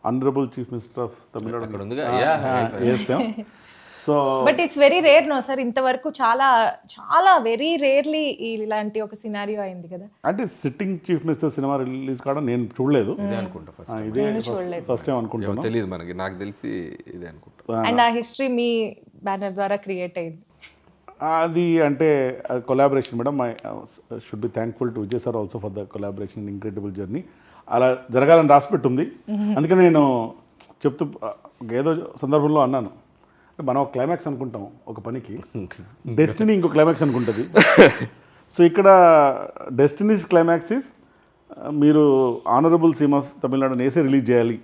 honourable chief minister of Tamil Nadu వేసాం. So but it's very rare no sir, ఇంతవరకు చాలా చాలా వెరీ రేర్లీ ఇలాంటి ఒక సినారియో అయింది కదా. అంటే sitting chief minister cinema release కావడం నేను చూడలేదు, ఇదే అనుకుంటా ఫస్ట్ టైం అనుకుంటాను, తెలియదు మనకి, నాకు తెలిసి ఇదే అనుకుంటా. అండ్ ఆ హిస్టరీ మీ బ్యానర్ ద్వారా క్రియేట్ అయింది అది. అంటే collaboration madam, I should be thankful to Vijay sir also for the collaboration in incredible journey. అలా జరగాలని రాసిపెట్టుంది. అందుకని నేను చెప్తూ ఏదో సందర్భంలో అన్నాను, మనం ఒక క్లైమాక్స్ అనుకుంటాం ఒక పనికి, డెస్టినీ ఇంకో క్లైమాక్స్ అనుకుంటుంది. సో ఇక్కడ డెస్టినీస్ క్లైమాక్స్ ఇస్ మీరు ఆనరబుల్ సీమ్ ఆఫ్ తమిళనాడు నేసే రిలీజ్ చేయాలి.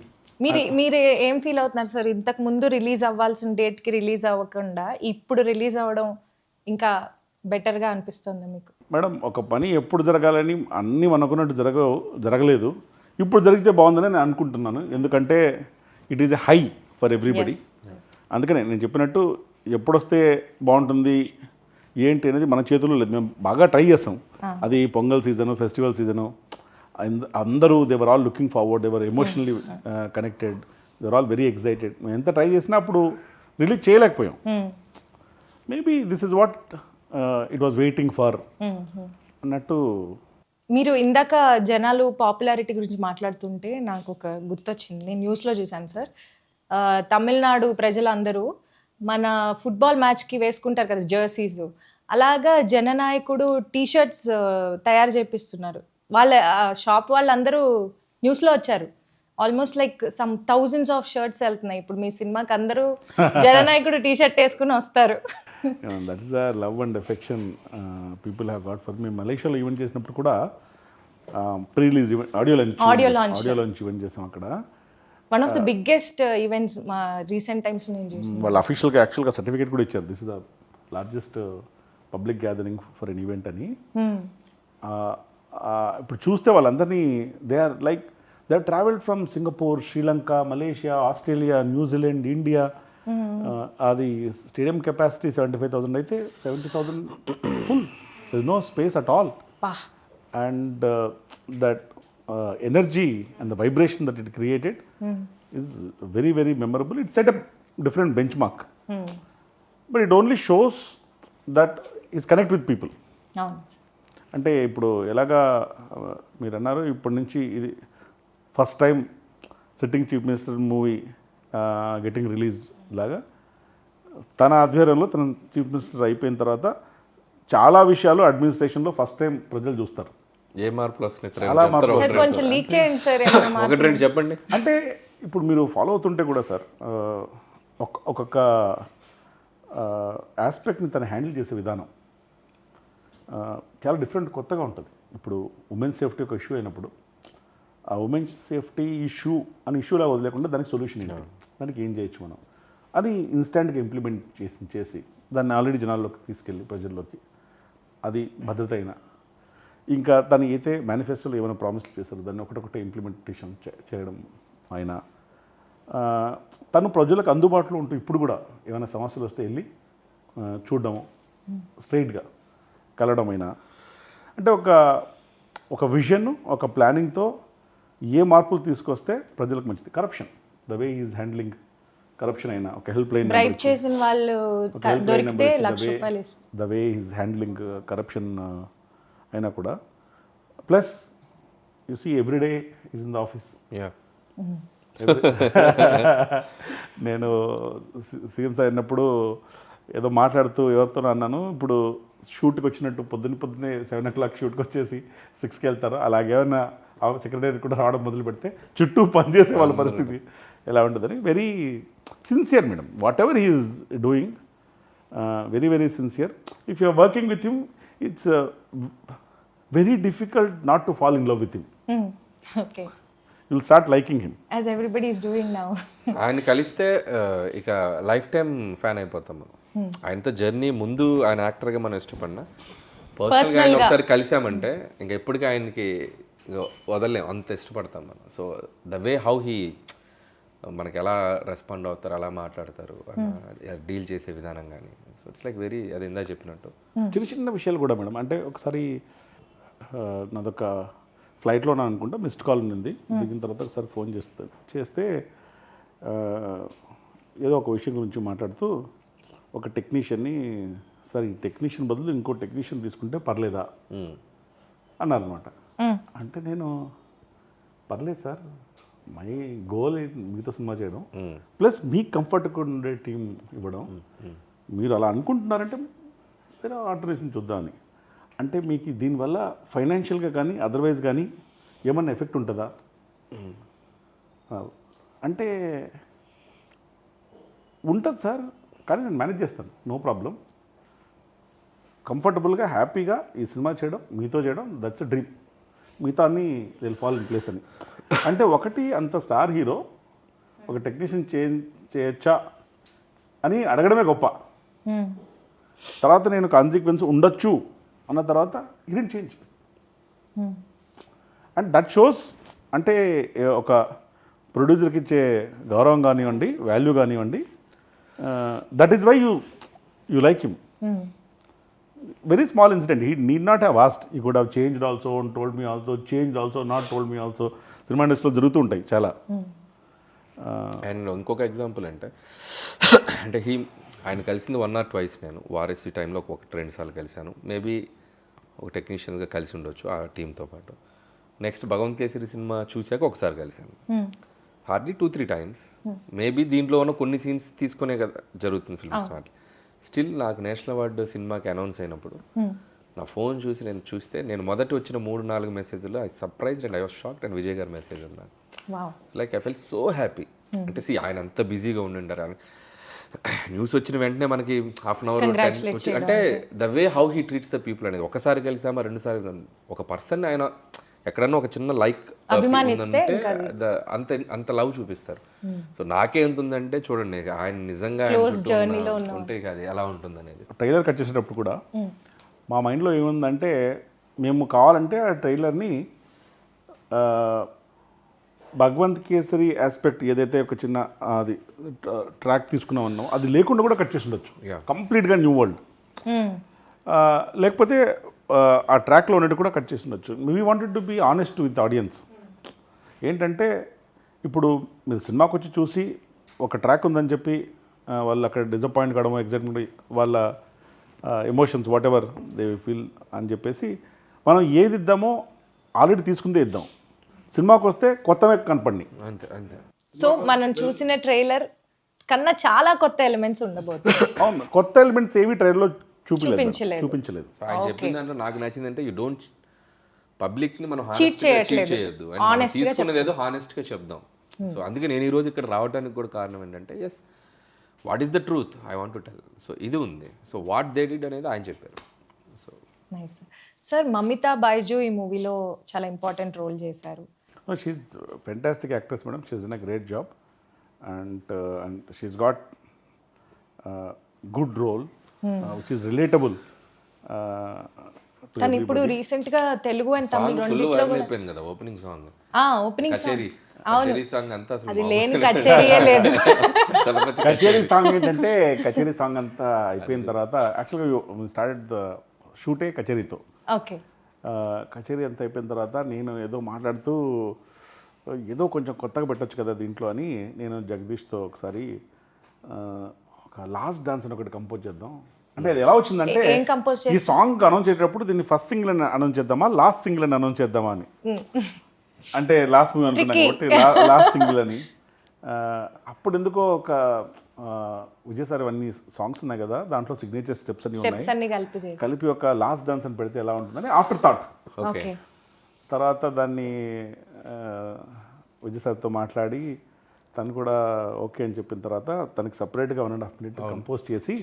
మీరు ఏం ఫీల్ అవుతున్నారు సార్, ఇంతకు ముందు రిలీజ్ అవ్వాల్సిన డేట్కి రిలీజ్ అవ్వకుండా ఇప్పుడు రిలీజ్ అవ్వడం ఇంకా బెటర్గా అనిపిస్తుంది మీకు? మేడం, ఒక పని ఎప్పుడు జరగాలని అన్నీ అనుకున్నట్టు జరగలేదు, ఇప్పుడు జరిగితే బాగుందని నేను అనుకుంటున్నాను. ఎందుకంటే it is a high for everybody. అందుకనే నేను చెప్పినట్టు ఎప్పుడొస్తే బాగుంటుంది ఏంటి అనేది మన చేతుల్లో లేదు. మేము బాగా ట్రై చేస్తాం, అది పొంగల్ సీజను, ఫెస్టివల్ సీజను, అందరూ they're all looking forward, they're emotionally connected, they're all very excited. మేము ఎంత ట్రై చేసినా అప్పుడు రిలీజ్ చేయలేకపోయాం. Maybe this is what it was waiting for అన్నట్టు. మీరు ఇందాక జనాలు పాపులారిటీ గురించి మాట్లాడుతుంటే నాకు ఒక గుర్తొచ్చింది, నేను న్యూస్లో చూశాను సార్. తమిళనాడు ప్రజలందరూ మన ఫుట్బాల్ మ్యాచ్కి వేసుకుంటారు కదా జెర్సీస్, అలాగా జననాయకుడు టీషర్ట్స్ తయారు చేపిస్తున్నారు. వాళ్ళ షాప్ వాళ్ళందరూ న్యూస్లో వచ్చారు. Almost like some thousands of shirts వెళ్తున్నాయి ఇప్పుడు మీ సినిమాకి, అందరూ జననాయకుడు టీషర్ట్ వేసుకుని వస్తారు. That is the love and affection people have got for me. మలేషియాలో ఈవెంట్ చేసినప్పుడు కూడా pre release event, audio launch event చేసాం అక్కడ. One of the biggest events మా రీసెంట్ టైమ్స్ నేను చూసాను. వాళ్ళు అఫీషియల్గా యాక్చువల్గా సర్టిఫికేట్ కూడా ఇచ్చారు, this is the largest public gathering for an event అని. ఇప్పుడు చూస్తే వాళ్ళందరినీ they are travelled from Singapore, Sri Lanka, Malaysia, Australia, New Zealand, India. అది స్టేడియం కెపాసిటీ 75,000 అయితే 70,000 full, there is no space at all. And that energy and the vibration that it created is very, very memorable. It set a different benchmark, but it only shows that is connect with people. అంటే ఇప్పుడు ఎలాగా మీరు అన్నారు, ఇప్పటి నుంచి ఇది first time sitting chief minister movie getting release లాగా తన ఆధ్వర్యంలో తన చీఫ్ మినిస్టర్ అయిపోయిన తర్వాత చాలా విషయాలు అడ్మినిస్ట్రేషన్లో ఫస్ట్ టైం ప్రజలు చూస్తారు. ఏ మార్పులు వస్తున్నాయి? చెప్పండి. అంటే ఇప్పుడు మీరు ఫాలో అవుతుంటే కూడా సార్, ఒక్కొక్క ఆస్పెక్ట్ని తను హ్యాండిల్ చేసే విధానం చాలా డిఫరెంట్, కొత్తగా ఉంటుంది. ఇప్పుడు ఉమెన్ సేఫ్టీ ఒక ఇష్యూ అయినప్పుడు ఆ ఉమెన్ సేఫ్టీ ఇష్యూ అని ఇష్యూలా వదిలేకుండా దానికి సొల్యూషన్ ఏంటి, దానికి ఏం చేయొచ్చు మనం, అది ఇన్స్టెంట్గా ఇంప్లిమెంట్ చేసి దాన్ని ఆల్రెడీ జనాల్లోకి తీసుకెళ్ళి ప్రజల్లోకి, అది భద్రత అయినా, ఇంకా తను అయితే మేనిఫెస్టోలో ఏమైనా ప్రామిస్లు చేశారు దాన్ని ఒకటొకటి ఇంప్లిమెంటేషన్ చేయడం అయినా, తను ప్రజలకు అందుబాటులో ఉంటూ ఇప్పుడు కూడా ఏమైనా సమస్యలు వస్తే వెళ్ళి చూడడము, స్ట్రైట్గా కలవడమైనా, అంటే ఒక విజన్, ఒక ప్లానింగ్తో ఏ మార్పులు తీసుకొస్తే ప్రజలకు మంచిది. Corruption, the way is handling corruption అయినా, ఒక హెల్ప్ లైన్ బ్రైబ్ చేసిన వాళ్ళు దొరికితే ₹1,00,000 the way is handling corruption అయినా కూడా. Plus you see everyday is in the office. నేను సీఎం సార్ అయినప్పుడు ఏదో మాట్లాడుతూ ఎవరితో అన్నాను, ఇప్పుడు షూట్కి వచ్చినట్టు పొద్దున్నే 7 o'clock షూట్కి వచ్చేసి 6కి వెళ్తారు, అలాగేమైనా సెక్రటరీ కూడా రావడం మొదలు పెడితే చుట్టూ పనిచేసే వాళ్ళ పరిస్థితి ఎలా ఉంటుందని. Very sincere madam, whatever he is doing, very very sincere. If you are working with him, it's very difficult not to fall in love with him. Okay, you will start liking him as everybody is doing now. ఆయన కలిస్తే ఇక life time fan అయిపోతాం మనం. ఆయనతో journey ముందు ఆయన యాక్టర్గా మనం ఇష్టపడినా, పర్సనల్గా ఆయన ఒకసారి కలిసామంటే ఇంకా ఎప్పటికీ ఆయనకి వదలలేం, అంత ఇష్టపడతాం మనం. So the way how he మనకి ఎలా రెస్పాండ్ అవుతారు, అలా మాట్లాడతారు, డీల్ చేసే విధానం కానీ, సో ఇట్స్ లైక్ వెరీ, అది ఇందా చెప్పినట్టు చిన్న చిన్న విషయాలు కూడా మేడం. అంటే ఒకసారి నాదొక ఫ్లైట్లో నా అనుకుంటా మిస్డ్ కాల్ ఉంది, దిగిన తర్వాత ఒకసారి ఫోన్ చేస్తే ఏదో ఒక విషయం గురించి మాట్లాడుతూ ఒక టెక్నీషియన్ని, సార్ ఈ టెక్నీషియన్ బదులు ఇంకో టెక్నీషియన్ తీసుకుంటే పర్లేదా అన్నారనమాట. అంటే నేను పర్లేదు సార్, మై గోల్ మీతో సినిమా చేయడం, ప్లస్ మీకు కంఫర్ట్గా ఉండే టీం ఇవ్వడం, మీరు అలా అనుకుంటున్నారంటే వేరే ఆల్టర్నేషన్ చూద్దామని. అంటే మీకు దీనివల్ల ఫైనాన్షియల్గా కానీ అదర్వైజ్ కానీ ఏమన్నా ఎఫెక్ట్ ఉంటుందా అంటే, ఉంటుంది సార్, కానీ నేను మేనేజ్ చేస్తాను, నో ప్రాబ్లం, కంఫర్టబుల్గా హ్యాపీగా ఈ సినిమా చేయడం, మీతో చేయడం, దట్స్ ఎ డ్రీమ్, మిగతా అన్నీ విల్ ఫాల్ ఇన్ ప్లేస్ అని. అంటే ఒకటి అంత స్టార్ హీరో ఒక టెక్నీషియన్ చేయొచ్చా అని అడగడమే గొప్ప. తర్వాత నేను కాన్సిక్వెన్స్ ఉండొచ్చు అన్న తర్వాత it change. And that shows, అంటే ఒక ప్రొడ్యూసర్కి ఇచ్చే గౌరవం కానివ్వండి, వాల్యూ కానివ్వండి, that is why you like him. Very small incident, he need not have asked, he could have changed also, told me also, changed also, not told me also. Cinema ఇండస్ట్రీలో జరుగుతూ ఉంటాయి చాలా. అండ్ ఇంకొక example అంటే ఆయన కలిసింది 1 or 2 నేను వారసి టైంలో 1-2 సార్లు కలిశాను. మేబీ ఒక టెక్నీషియన్గా కలిసి ఉండొచ్చు ఆ టీంతో పాటు. నెక్స్ట్ భగవంత్ కేసరి సినిమా చూశాక ఒకసారి కలిశాను, హార్డ్లీ 2-3 times. మేబీ దీంట్లో ఉన్న కొన్ని సీన్స్ తీసుకునే కదా జరుగుతుంది ఫిల్మ్స్ వాళ్ళు. స్టిల్ నాకు నేషనల్ అవార్డు సినిమాకి అనౌన్స్ అయినప్పుడు నా ఫోన్ చూస్తే నేను మొదటి వచ్చిన 3-4 మెసేజ్లో I surprised and I was shocked, and Vijay గారి మెసేజ్ ఉన్నాను. Like I fell so happy. అంటే ఆయన అంత బిజీగా ఉండిండారు, న్యూస్ వచ్చిన వెంటనే మనకి హాఫ్ అన్ అవర్ అంటే the way how he treats the people అనేది. ఒకసారి కలిసామా 2 సార్లు ఒక పర్సన్ ఆయన ఎక్కడన్నా ఒక చిన్న లైక్ అంత లవ్ చూపిస్తారు. సో నాకే ఎంత ఉందంటే చూడండి, ఆయన నిజంగా ఉంటే అది ఎలా ఉంటుంది అనేది. ట్రైలర్ కట్ చేసేటప్పుడు కూడా మా మైండ్లో ఏముందంటే, మేము కావాలంటే ఆ ట్రైలర్ని భగవంత్ కేసరి ఆస్పెక్ట్ ఏదైతే ఒక చిన్న అది ట్రాక్ తీసుకున్నామన్నాం, అది లేకుండా కూడా కట్ చేసి ఉండొచ్చు, కంప్లీట్గా న్యూ వరల్డ్. లేకపోతే ఆ ట్రాక్లో ఉన్నట్టు కూడా కట్ చేసి ఉండొచ్చు. We wanted to be honest with audience. ఏంటంటే ఇప్పుడు మీరు సినిమాకి వచ్చి చూసి ఒక ట్రాక్ ఉందని చెప్పి వాళ్ళు అక్కడ డిసప్పాయింట్ కావడము, ఎగ్జైట్మెంట్, వాళ్ళ emotions what ever they feel అని చెప్పేసి మనం ఏది ఇద్దామో ఆల్రెడీ తీసుకుందే ఇద్దాం. సినిమాకి వస్తే కొత్తవే కనపడి అంతే అంతే. సో మనం చూసిన ట్రైలర్ కన్నా చాలా కొత్త ఎలిమెంట్స్ ఉండబోతుంది. అవును, కొత్త ఎలిమెంట్స్ ఏవి ట్రైలర్లో చూపించలేదు. ఆయన చెప్పిన దాంట్లో నాకు నచ్చిందంటే, యూ డోంట్ పబ్లిక్ని మనం చీట్ చేయొద్దు, తీసుకున్నది ఏదో హానెస్ట్గా చెప్దాం. సో అందుకే నేను ఈరోజు ఇక్కడ రావడానికి కూడా కారణం ఏంటంటే, yes what is the truth I want to tell. So ఇది ఉంది. సో వాట్ దే డిడ్ అనేది ఆయన చెప్పారు. So nice sir. Mamitha Baiju ఈ మూవీలో చాలా ఇంపార్టెంట్ రోల్ చేశారు. She's fantastic actress madam, she's done a great job and she's got good role which is relatable. కానీ ఇప్పుడు రీసెంట్ గా తెలుగు అండ్ తమిళ రెండిట్లో అయిపోయింది కదా ఓపెనింగ్ సాంగ్. ఓపెనింగ్ కచేరీ కచేరీ సాంగ్ అంతా అసలు అది లేని కచేరీయే లేదు. తలపతి కచేరీ సాంగ్ ఏంటంటే కచేరీ సాంగ్ అంతా అయిపోయిన తర్వాత యాక్చువల్గా స్టార్టెడ్ ద షూటే కచేరీతో. ఓకే. కచేరీ అంతా అయిపోయిన తర్వాత నేను ఏదో మాట్లాడుతూ ఏదో కొంచెం కొత్తగా పెట్టొచ్చు కదా దీంట్లో అని నేను జగదీష్తో ఒకసారి ఒక లాస్ట్ డాన్స్ అని ఒకటి కంపోజ్ చేద్దాం అంటే అది ఎలా వచ్చిందంటే ఏం కంపోజ్ ఈ సాంగ్ అనౌన్స్ చేసేటప్పుడు దీన్ని ఫస్ట్ సింగిల్ అని అనౌన్స్ చేద్దామా లాస్ట్ సింగిల్ అని అనౌన్స్ చేద్దామా అని అంటే లాస్ట్ మూవీ అనుకున్నాను కాబట్టి లాస్ట్ సింగిల్ అని. అప్పుడు ఎందుకో ఒక విజయ్ సార్ అన్ని సాంగ్స్ ఉన్నాయి కదా దాంట్లో సిగ్నేచర్ స్టెప్స్ అన్ని ఉన్నాయి కలిపి ఒక లాస్ట్ డాన్స్ అని పెడితే ఎలా ఉంటుందని ఆఫ్టర్ థాట్. ఓకే. తర్వాత దాన్ని విజయ్ సార్తో మాట్లాడి తను కూడా ఓకే అని చెప్పిన తర్వాత తనకి సపరేట్గా 1.5 minute కంపోజ్ చేసి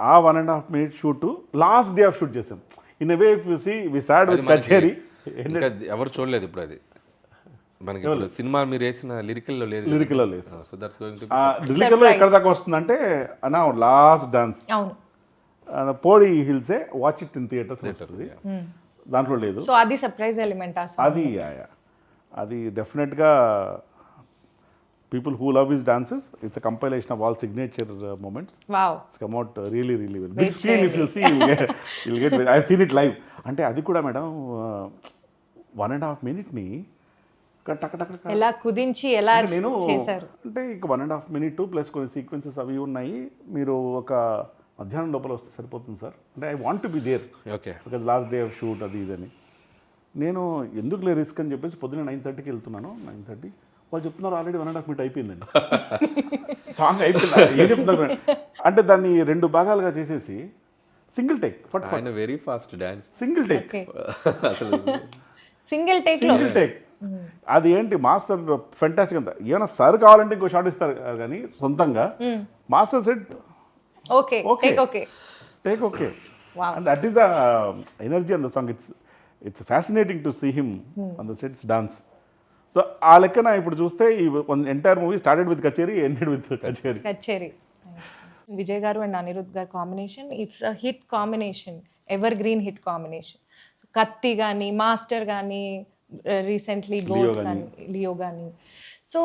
ఆ 1.5 minute shoot last day of shoot చేసాం. ఇన్ వే చూసి వి స్టార్ట్ విత్ కచేరీ. ఇంకా ఎవరు చూడలేదు ఇప్పుడు అది మనకి ఇప్పుడు సినిమా మీరు వేసిన లిరికల్లో లేదు. లిరికల్లో లేదు. సో దట్స్ గోయింగ్ టు లిరికల్లో ఎక్కడ దాకా వస్తుందంటే అన్నా లాస్ట్ డాన్స్ పోడి హిల్సే వాచ్ ఇట్ ఇన్ థియేటర్స్ వస్తుంది దాంట్లో లేదు. సో అది సర్ప్రైజ్ ఎలిమెంట్ అది డెఫినెట్గా people who love his dances, it's a compilation of all signature moments. Wow. It's come out really well. Big screen if you see you'll get I've seen it live. అంటే అది కూడా madam 1.5 minute ని ఎలా కుదించి ఎలా చేశారు అంటే ఇక 1.5 minute ప్లస్ కొన్ని సీక్వెన్సెస్ అవి ఉన్నాయి. మీరు ఒక మధ్యాహ్నం లోపల వస్తే సరిపోతుంది సార్ అంటే I want to be there. Okay. Because last day of shoot అది ఇదని నేను ఎందుకులే రిస్క్ అని చెప్పేసి పొద్దున్న 9:30కి వెళ్తున్నాను. 9:30 వాళ్ళు చెప్తున్నారు ఆల్రెడీ 1.5 minute అయిపోయిందండి సాంగ్ అయిపోయింది. ఏం చెప్తున్నారు అంటే దాన్ని 2 భాగాలుగా చేసేసి single take very fast dance single take single take అది ఏంటి మాస్టర్ ఫెంటాస్టిక్ అంతా. ఏమైనా సార్ కావాలంటే ఇంకో షాట్ ఇస్తారు కానీ సొంతంగా master set okay take okay and that is the energy on the song. It's fascinating to see him on the sets dance. So ఆ లెక్కన ఇప్పుడు చూస్తే ఈ entire movie started with Kacheri ended with Kacheri. Vijay గారు అండ్ అనిరుద్ధ్ గారు combination it's a hit combination, evergreen hit combination. Kaththi కానీ Master కానీ recently GOAT కానీ లియో కానీ. సో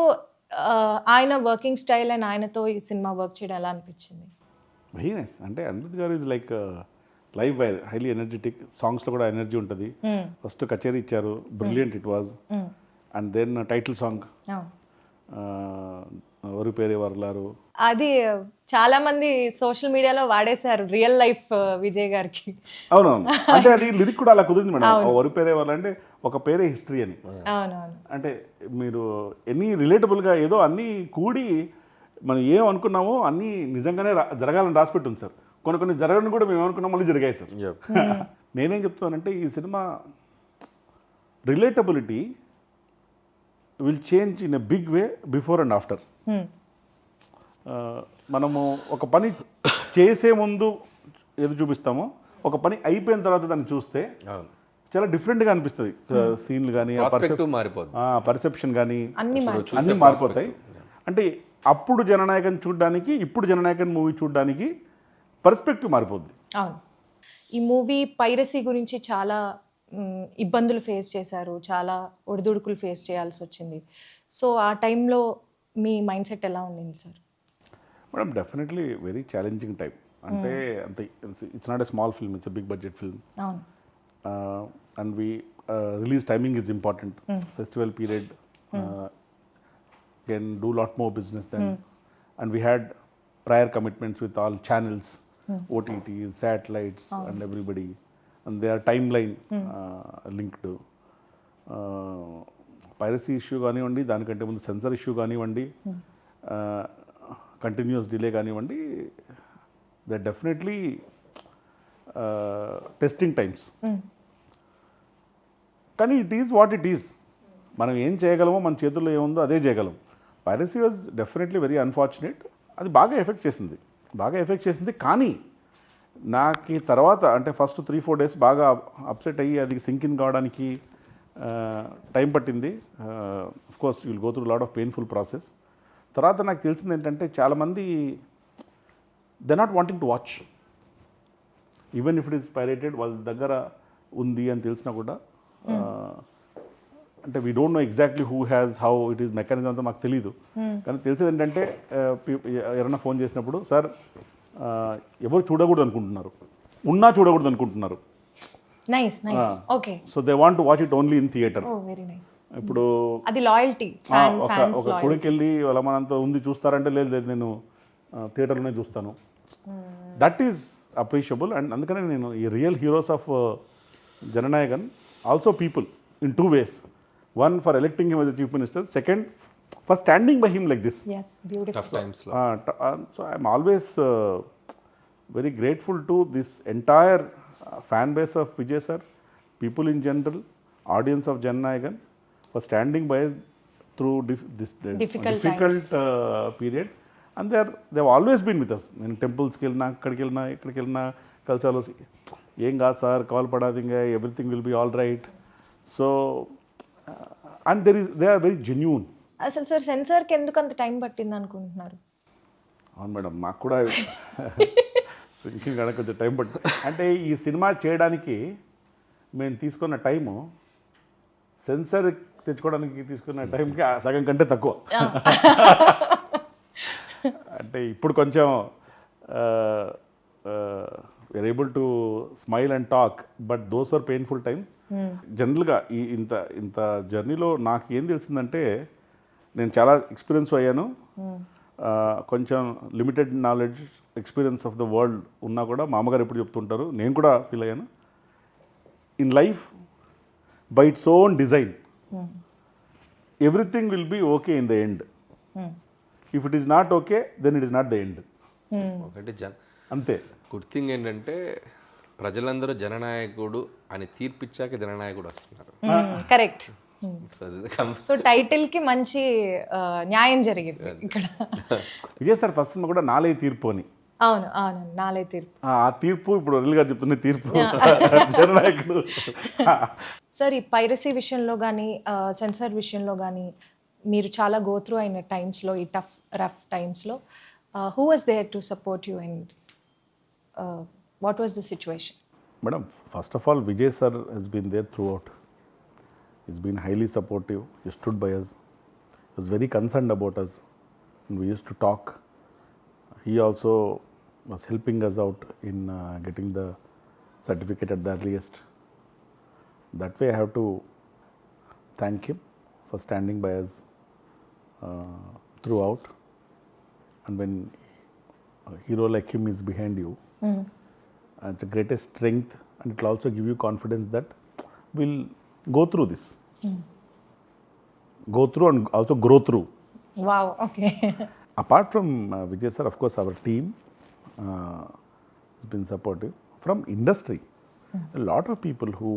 ఆయన వర్కింగ్ స్టైల్ అండ్ ఆయనతో ఈ సినిమా వర్క్ చేయడం ఎలా అనిపించింది? Very nice. అంటే అనిరుద్ధ్ గారు is like live wire, highly energetic. సాంగ్స్లో కూడా ఎనర్జీ ఉంటుంది. ఫస్ట్ కచేరీ ఇచ్చారు, brilliant it was. And then title song ఎవరు పేరే వర్లారు అది చాలా మంది సోషల్ మీడియాలో వాడేశారు రియల్ లైఫ్ విజయ్ గారికి. అవునవును. అంటే అది లిరిక్ కూడా అలా కుదిరింది మేడం. ఎవరు పేరే వాళ్ళు అంటే ఒక పేరే హిస్టరీ అని. అవునవును. అంటే మీరు ఎన్ని రిలేటబుల్గా ఏదో అన్నీ కూడి మనం ఏం అనుకున్నామో అన్నీ నిజంగానే జరగాలని రాసిపెట్టి ఉంది సార్. కొన్ని జరగని కూడా మేము ఏమనుకున్నాం మళ్ళీ జరిగాయి సార్. నేనేం చెప్తానంటే ఈ cinema relatability will change in a big way before and after. మనము ఒక పని చేసే ముందు ఏది చూపిస్తామో ఒక పని అయిపోయిన తర్వాత దాన్ని చూస్తే చాలా డిఫరెంట్గా అనిపిస్తుంది. సీన్లు కానీ పర్సెప్షన్ కానీ అన్నీ మారిపోతాయి. అంటే అప్పుడు జననాయకన్ చూడడానికి ఇప్పుడు జననాయకన్ మూవీ చూడడానికి పర్స్పెక్టివ్ మారిపోద్ది. అవును. ఈ మూవీ పైరసీ గురించి చాలా ఇబ్బందులు ఫేస్ చేశారు, చాలా ఒడిదుడుకులు ఫేస్ చేయాల్సి వచ్చింది. సో ఆ టైంలో మీ మైండ్ సెట్ ఎలా ఉండింది sir? Madam definitely very challenging time. అంటే అంత it's not a small film, it's a big budget film. And release timing is important. Festival period can do lot more business then. And we had prior commitments with all channels, OTTs, satellites and everybody. And their timeline linked. Piracy issue కానివ్వండి, దానికంటే ముందు sensor issue కానివ్వండి, continuous delay కానివ్వండి, they definitely testing times. కానీ it is what it is. మనం ఏం చేయగలమో మన చేతుల్లో ఏముందో అదే చేయగలం. Piracy was definitely very unfortunate. అది బాగా ఎఫెక్ట్ చేసింది. కానీ నాకు తర్వాత అంటే ఫస్ట్ 3-4 days బాగా అప్సెట్ అయ్యి అది సింక్ ఇన్ కావడానికి టైం పట్టింది. Course you will go through lot of painful process. తర్వాత నాకు తెలిసింది ఏంటంటే చాలామంది they not wanting to watch, even if it is pirated. వాళ్ళ దగ్గర ఉంది అని తెలిసినా కూడా అంటే we don't know exactly who has how it is mechanism అంతా మాకు తెలియదు. కానీ తెలిసేది ఏంటంటే ఎవరైనా ఫోన్ చేసినప్పుడు సార్ ఎవరు చూడకూడదు అనుకుంటున్నారు, ఉన్నా చూడకూడదు అనుకుంటున్నారు. Nice okay. So they want to watch it only in theatre. Oh very nice. ఇప్పుడు అది లాయల్టీ. ఒక కొడుకు వెళ్ళి వాళ్ళ మనంతా ఉంది చూస్తారంటే లేదు లేదు నేను థియేటర్లోనే చూస్తాను. That is appreciable. అండ్ అందుకనే నేను ఈ real heroes of Jana Nayagan also people in 2 ways. One, for electing him as a chief minister. Second, for standing by him like this. Yes, beautiful. Tough టైమ్స్లో So I'm always very grateful to this entire fan base of Vijay sir, people in general, audience of Jananayakan, for standing by us through this Difficult period. And they've always been with us. నేను టెంపుల్స్కి వెళ్ళినా అక్కడికి వెళ్ళినా కలిసాలో ఏం కాదు sir call పడాది ఇంకా everything will be all right. So and they are very genuine. అసలు సార్ సెన్సార్కి ఎందుకు అంత టైం పట్టింది అనుకుంటున్నారు? అవును మేడం, మాకు కూడా సింకింగ్ కానీ కొంచెం టైం పడుతుంది. అంటే ఈ సినిమా చేయడానికి మేము తీసుకున్న టైము సెన్సార్ తెచ్చుకోవడానికి తీసుకున్న టైంకి సగం కంటే తక్కువ. అంటే ఇప్పుడు కొంచెం we're able to smile and talk, but those are painful times. జనరల్గా ఈ ఇంత జర్నీలో నాకు ఏం తెలిసిందంటే నేను చాలా ఎక్స్పీరియన్స్ అయ్యాను. కొంచెం limited knowledge experience of the world ఉన్నా కూడా మా అమ్మగారు ఎప్పుడు చెప్తుంటారు, నేను కూడా ఫీల్ అయ్యాను. In life by its own design everything will be okay in the end. If it is not okay then it is not the end. ఒకటి అంతే. గుడ్ థింగ్ ఏంటంటే ప్రజలందరూ జననాయకుడు అని తీర్పిచ్చాక జననాయకుడు వస్తున్నారు. కరెక్ట్. సో టైటిల్ కి మంచి న్యాయం జరిగింది ఇక్కడ. విజయ్ సార్ ఫస్ట్ సినిమా కూడా నాలే తీర్పు అని. అవును అవును, నాలే తీర్పు. ఆ తీర్పు ఇప్పుడు రెల్ గారు చెప్తున్న తీర్పు జననాయకుడు. సార్ ఈ పైరసీ విషయంలో కానీ సెన్సార్ విషయంలో కానీ మీరు చాలా గోత్రూ అయిన టైమ్స్లో, ఈ రఫ్ టైమ్స్లో who was there to support you and what was the situation? Madam, first of all Vijay sir he's been there throughout. He's been highly supportive. He stood by us. He was very concerned about us. And we used to talk. He also was helping us out in getting the certificate at the earliest. That way I have to thank him for standing by us throughout. And when a hero like him is behind you, it's the greatest strength, and it will also give you confidence that we'll go through this. Go through and also grow through. Wow, okay. Apart from Vijay sir, of course our team has been supportive. From industry, a lot of people who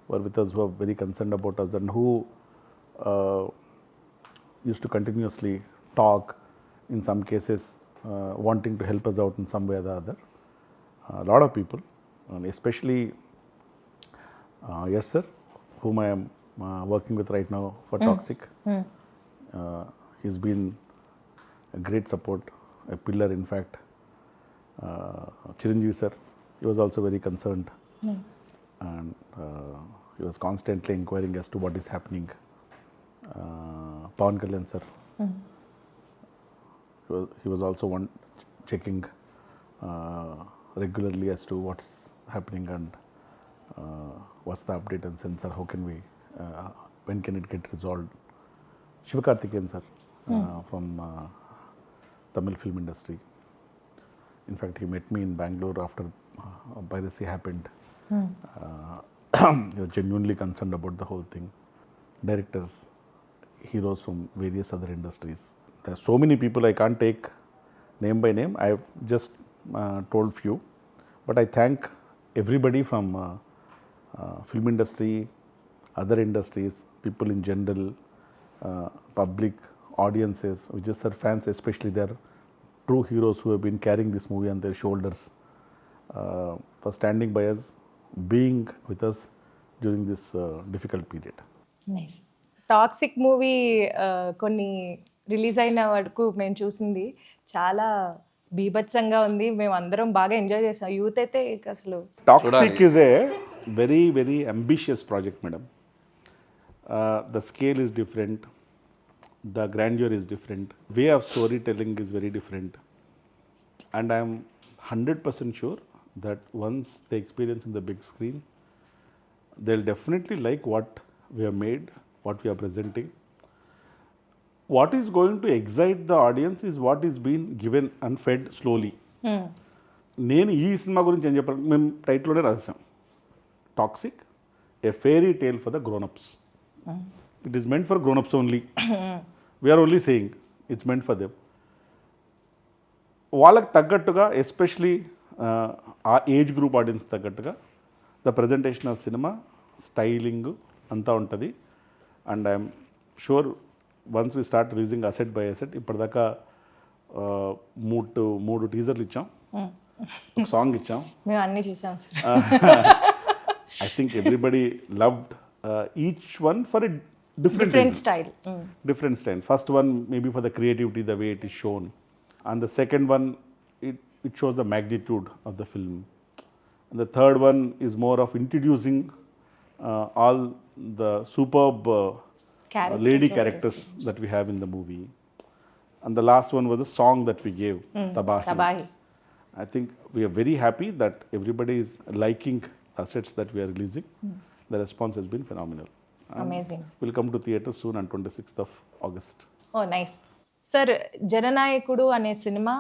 were with us, who are very concerned about us and who used to continuously talk, in some cases wanting to help us out in some way or the other. A lot of people, and especially yes sir, whom I am working with right now for Toxic. He's been a great support, a pillar in fact. Chiranjeevi sir, he was also very concerned. And he was constantly inquiring as to what is happening. Pawan Kalyan sir, he was also checking regularly as to what's happening and what's the update and sensor, how can we, when can it get resolved. Shivakarthikeyan sir, from Tamil film industry. In fact, he met me in Bangalore after piracy happened. He was genuinely concerned about the whole thing. Directors, heroes from various other industries. There are so many people I can't take name by name. I have just told few, but I thank everybody from film industry, other industries, people in general, public, audiences, which is our fans especially. They are true heroes who have been carrying this movie on their shoulders, for standing by us, being with us during this difficult period. Nice. Toxic movie కొన్ని release అయిన వరకు మేము చూసింది చాలా బీభత్సంగా ఉంది. మేము అందరం బాగా ఎంజాయ్ చేసాం. యూత్ అయితే అసలు Toxic is a very, very ambitious project, madam. The scale is different, the grandeur is different, way of storytelling is very different. And I'm 100% sure that once they experience in the big screen, they'll definitely like what we have made, what we are presenting. What is going to excite the audience is what is being given and fed slowly. నేను ఈ cinema గురించి ఏం చెప్పాను, మేము టైటిల్లోనే రాసాం, toxic, a fairy tale for the grownups. It is meant for grownups only. We're only saying it's meant for them. వాళ్ళకి తగ్గట్టుగా, ఎస్పెషలీ ఆ ఏజ్ గ్రూప్ ఆడియన్స్ తగ్గట్టుగా the presentation of cinema, styling అంతా ఉంటుంది. And I'm sure once we start releasing asset by asset, ఇప్పటిదాకా మూడు టీజర్లు ఇచ్చాం, ఒక సాంగ్ ఇచ్చాం. మేము అన్నీ చూసాం sir. I think everybody loved each one for a different reason. Style. Different style. First one maybe for the creativity, the way it is shown, and the second one it shows the magnitude of the film, and the third one is more of introducing all the superb lady characters that we have in the movie, and the last one was a song that we gave, Tabahi. I think we are very happy that everybody is liking assets that we are releasing. The response has been phenomenal. Amazing. We'll come to theatres soon on 26th of August. Oh nice. Sir, Jananayakudu అనే సినిమా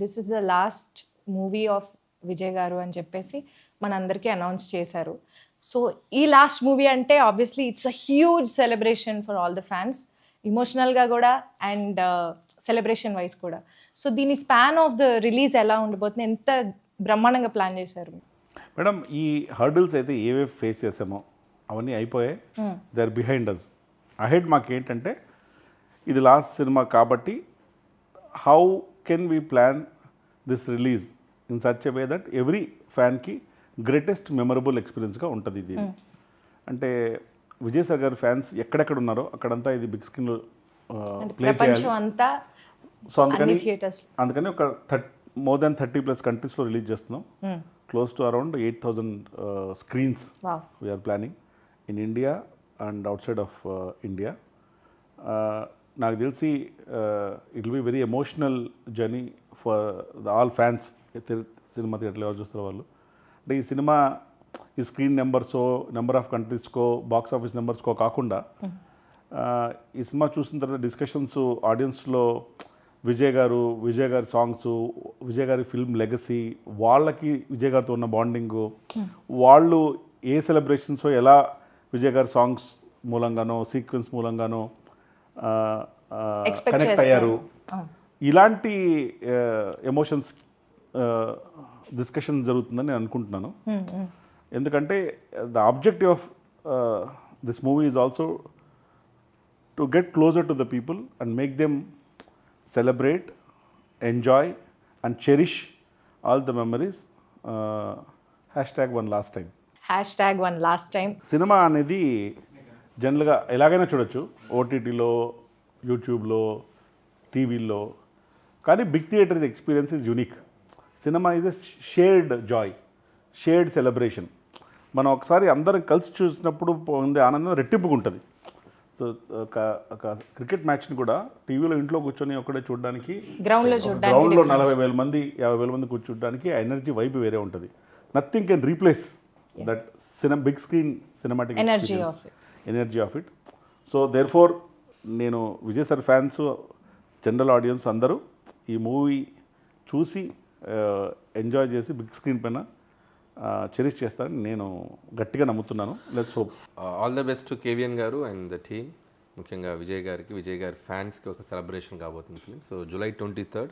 this is the last movie of Vijay garu అని చెప్పేసి మనందరికీ announce చేశారు. So ఈ last movie అంటే obviously it's a huge celebration for all the fans, ఇమోషనల్గా కూడా అండ్ సెలబ్రేషన్ వైజ్ కూడా. సో దీని స్పాన్ ఆఫ్ ద రిలీజ్ ఎలా ఉండబోతుంది, ఎంత బ్రహ్మాండంగా ప్లాన్ చేశారు? మేడం, ఈ హర్డిల్స్ అయితే ఏవే ఫేస్ చేసామో అవన్నీ అయిపోయాయి. They are behind us. Ahead మాకు ఏంటంటే ఇది లాస్ట్ సినిమా కాబట్టి how can we plan this release in such a way that every ఫ్యాన్కి గ్రేటెస్ట్ మెమరబుల్ ఎక్స్పీరియన్స్గా ఉంటుంది ఇది. అంటే విజయ్ సార్ గారి ఫ్యాన్స్ ఎక్కడెక్కడ ఉన్నారో అక్కడంతా ఇది బిగ్ స్క్రీన్లో ప్లే చేయాలి. సో అందుకని ఒక మోర్ దాన్ 30+ కంట్రీస్లో రిలీజ్ చేస్తున్నాం. Close to around 8,000 screens we are planning in India and outside of India. నాకు తెలిసి it will be very emotional journey for all fans. Cinema థియేటర్లో ఎవరు చూస్తారో వాళ్ళు. అంటే ఈ సినిమా ఈ స్క్రీన్ నెంబర్ ఆఫ్ కంట్రీస్కో బాక్స్ ఆఫీస్ నెంబర్స్కో కాకుండా ఈ సినిమా చూసిన తర్వాత డిస్కషన్స్ ఆడియన్స్లో విజయ్ గారి సాంగ్స్, విజయ్ గారి ఫిల్మ్ లెగసీ, వాళ్ళకి విజయ్ గారితో ఉన్న బాండింగు, వాళ్ళు ఏ సెలబ్రేషన్స్ ఎలా విజయ్ గారి సాంగ్స్ మూలంగానో సీక్వెన్స్ మూలంగానో కనెక్ట్ అయ్యారు, ఇలాంటి ఎమోషన్స్ డిస్కషన్ జరుగుతుందని నేను అనుకుంటున్నాను. ఎందుకంటే the objective of this movie is also to get closer to the people and make them celebrate, enjoy and cherish all the memories. #1 last time. #1 last time. Cinema అనేది జనరల్గా ఎలాగైనా చూడొచ్చు, ఓటీటీలో, యూట్యూబ్లో, టీవీలో. కానీ big theatre experience is unique. Cinema is a shared joy, shared celebration. మనం ఒకసారి అందరం కలిసి చూసినప్పుడు పొందే ఆనందం రెట్టింపుగా ఉంటుంది. సో ఒక క్రికెట్ మ్యాచ్ని కూడా టీవీలో ఇంట్లో కూర్చొని ఒకటే చూడడానికి, గ్రౌండ్లో 40,000 మంది 50,000 మంది కూర్చోడానికి ఆ ఎనర్జీ వైబ్ వేరే ఉంటుంది. Nothing can replace that big screen cinematic energy of it. So therefore నేను Vijay sir fans, general audience అందరూ ఈ మూవీ చూసి ఎంజాయ్ చేసి బిగ్ స్క్రీన్ పైన చెరిష్ చేస్తారని నేను గట్టిగా నమ్ముతున్నాను. Let's hope. All the best to KVN గారు అండ్ ద టీమ్, ముఖ్యంగా విజయ్ గారి ఫ్యాన్స్కి ఒక సెలబ్రేషన్ కాబోతుంది ఫిలిం. సో July 23rd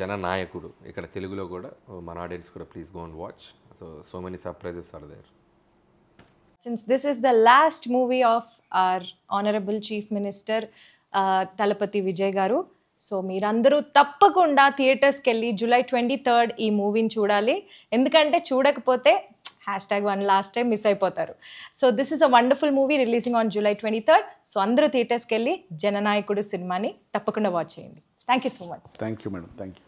జననాయకుడు, ఇక్కడ తెలుగులో కూడా మన ఆడియన్స్ కూడా please go and watch. So many surprises are there. Since this is the last movie of our Honorable Chief Minister Talapati Vijay Garu, so మీరందరూ తప్పకుండా థియేటర్స్కి వెళ్ళి July 23rd ఈ మూవీని చూడాలి. ఎందుకంటే చూడకపోతే #1 last time మిస్ అయిపోతారు. So this is a wonderful movie releasing on July 23rd. So అందరూ థియేటర్స్కి వెళ్ళి జననాయకుడు సినిమాని తప్పకుండా వాచ్ చేయండి. Thank you so much. Thank you madam. Thank you.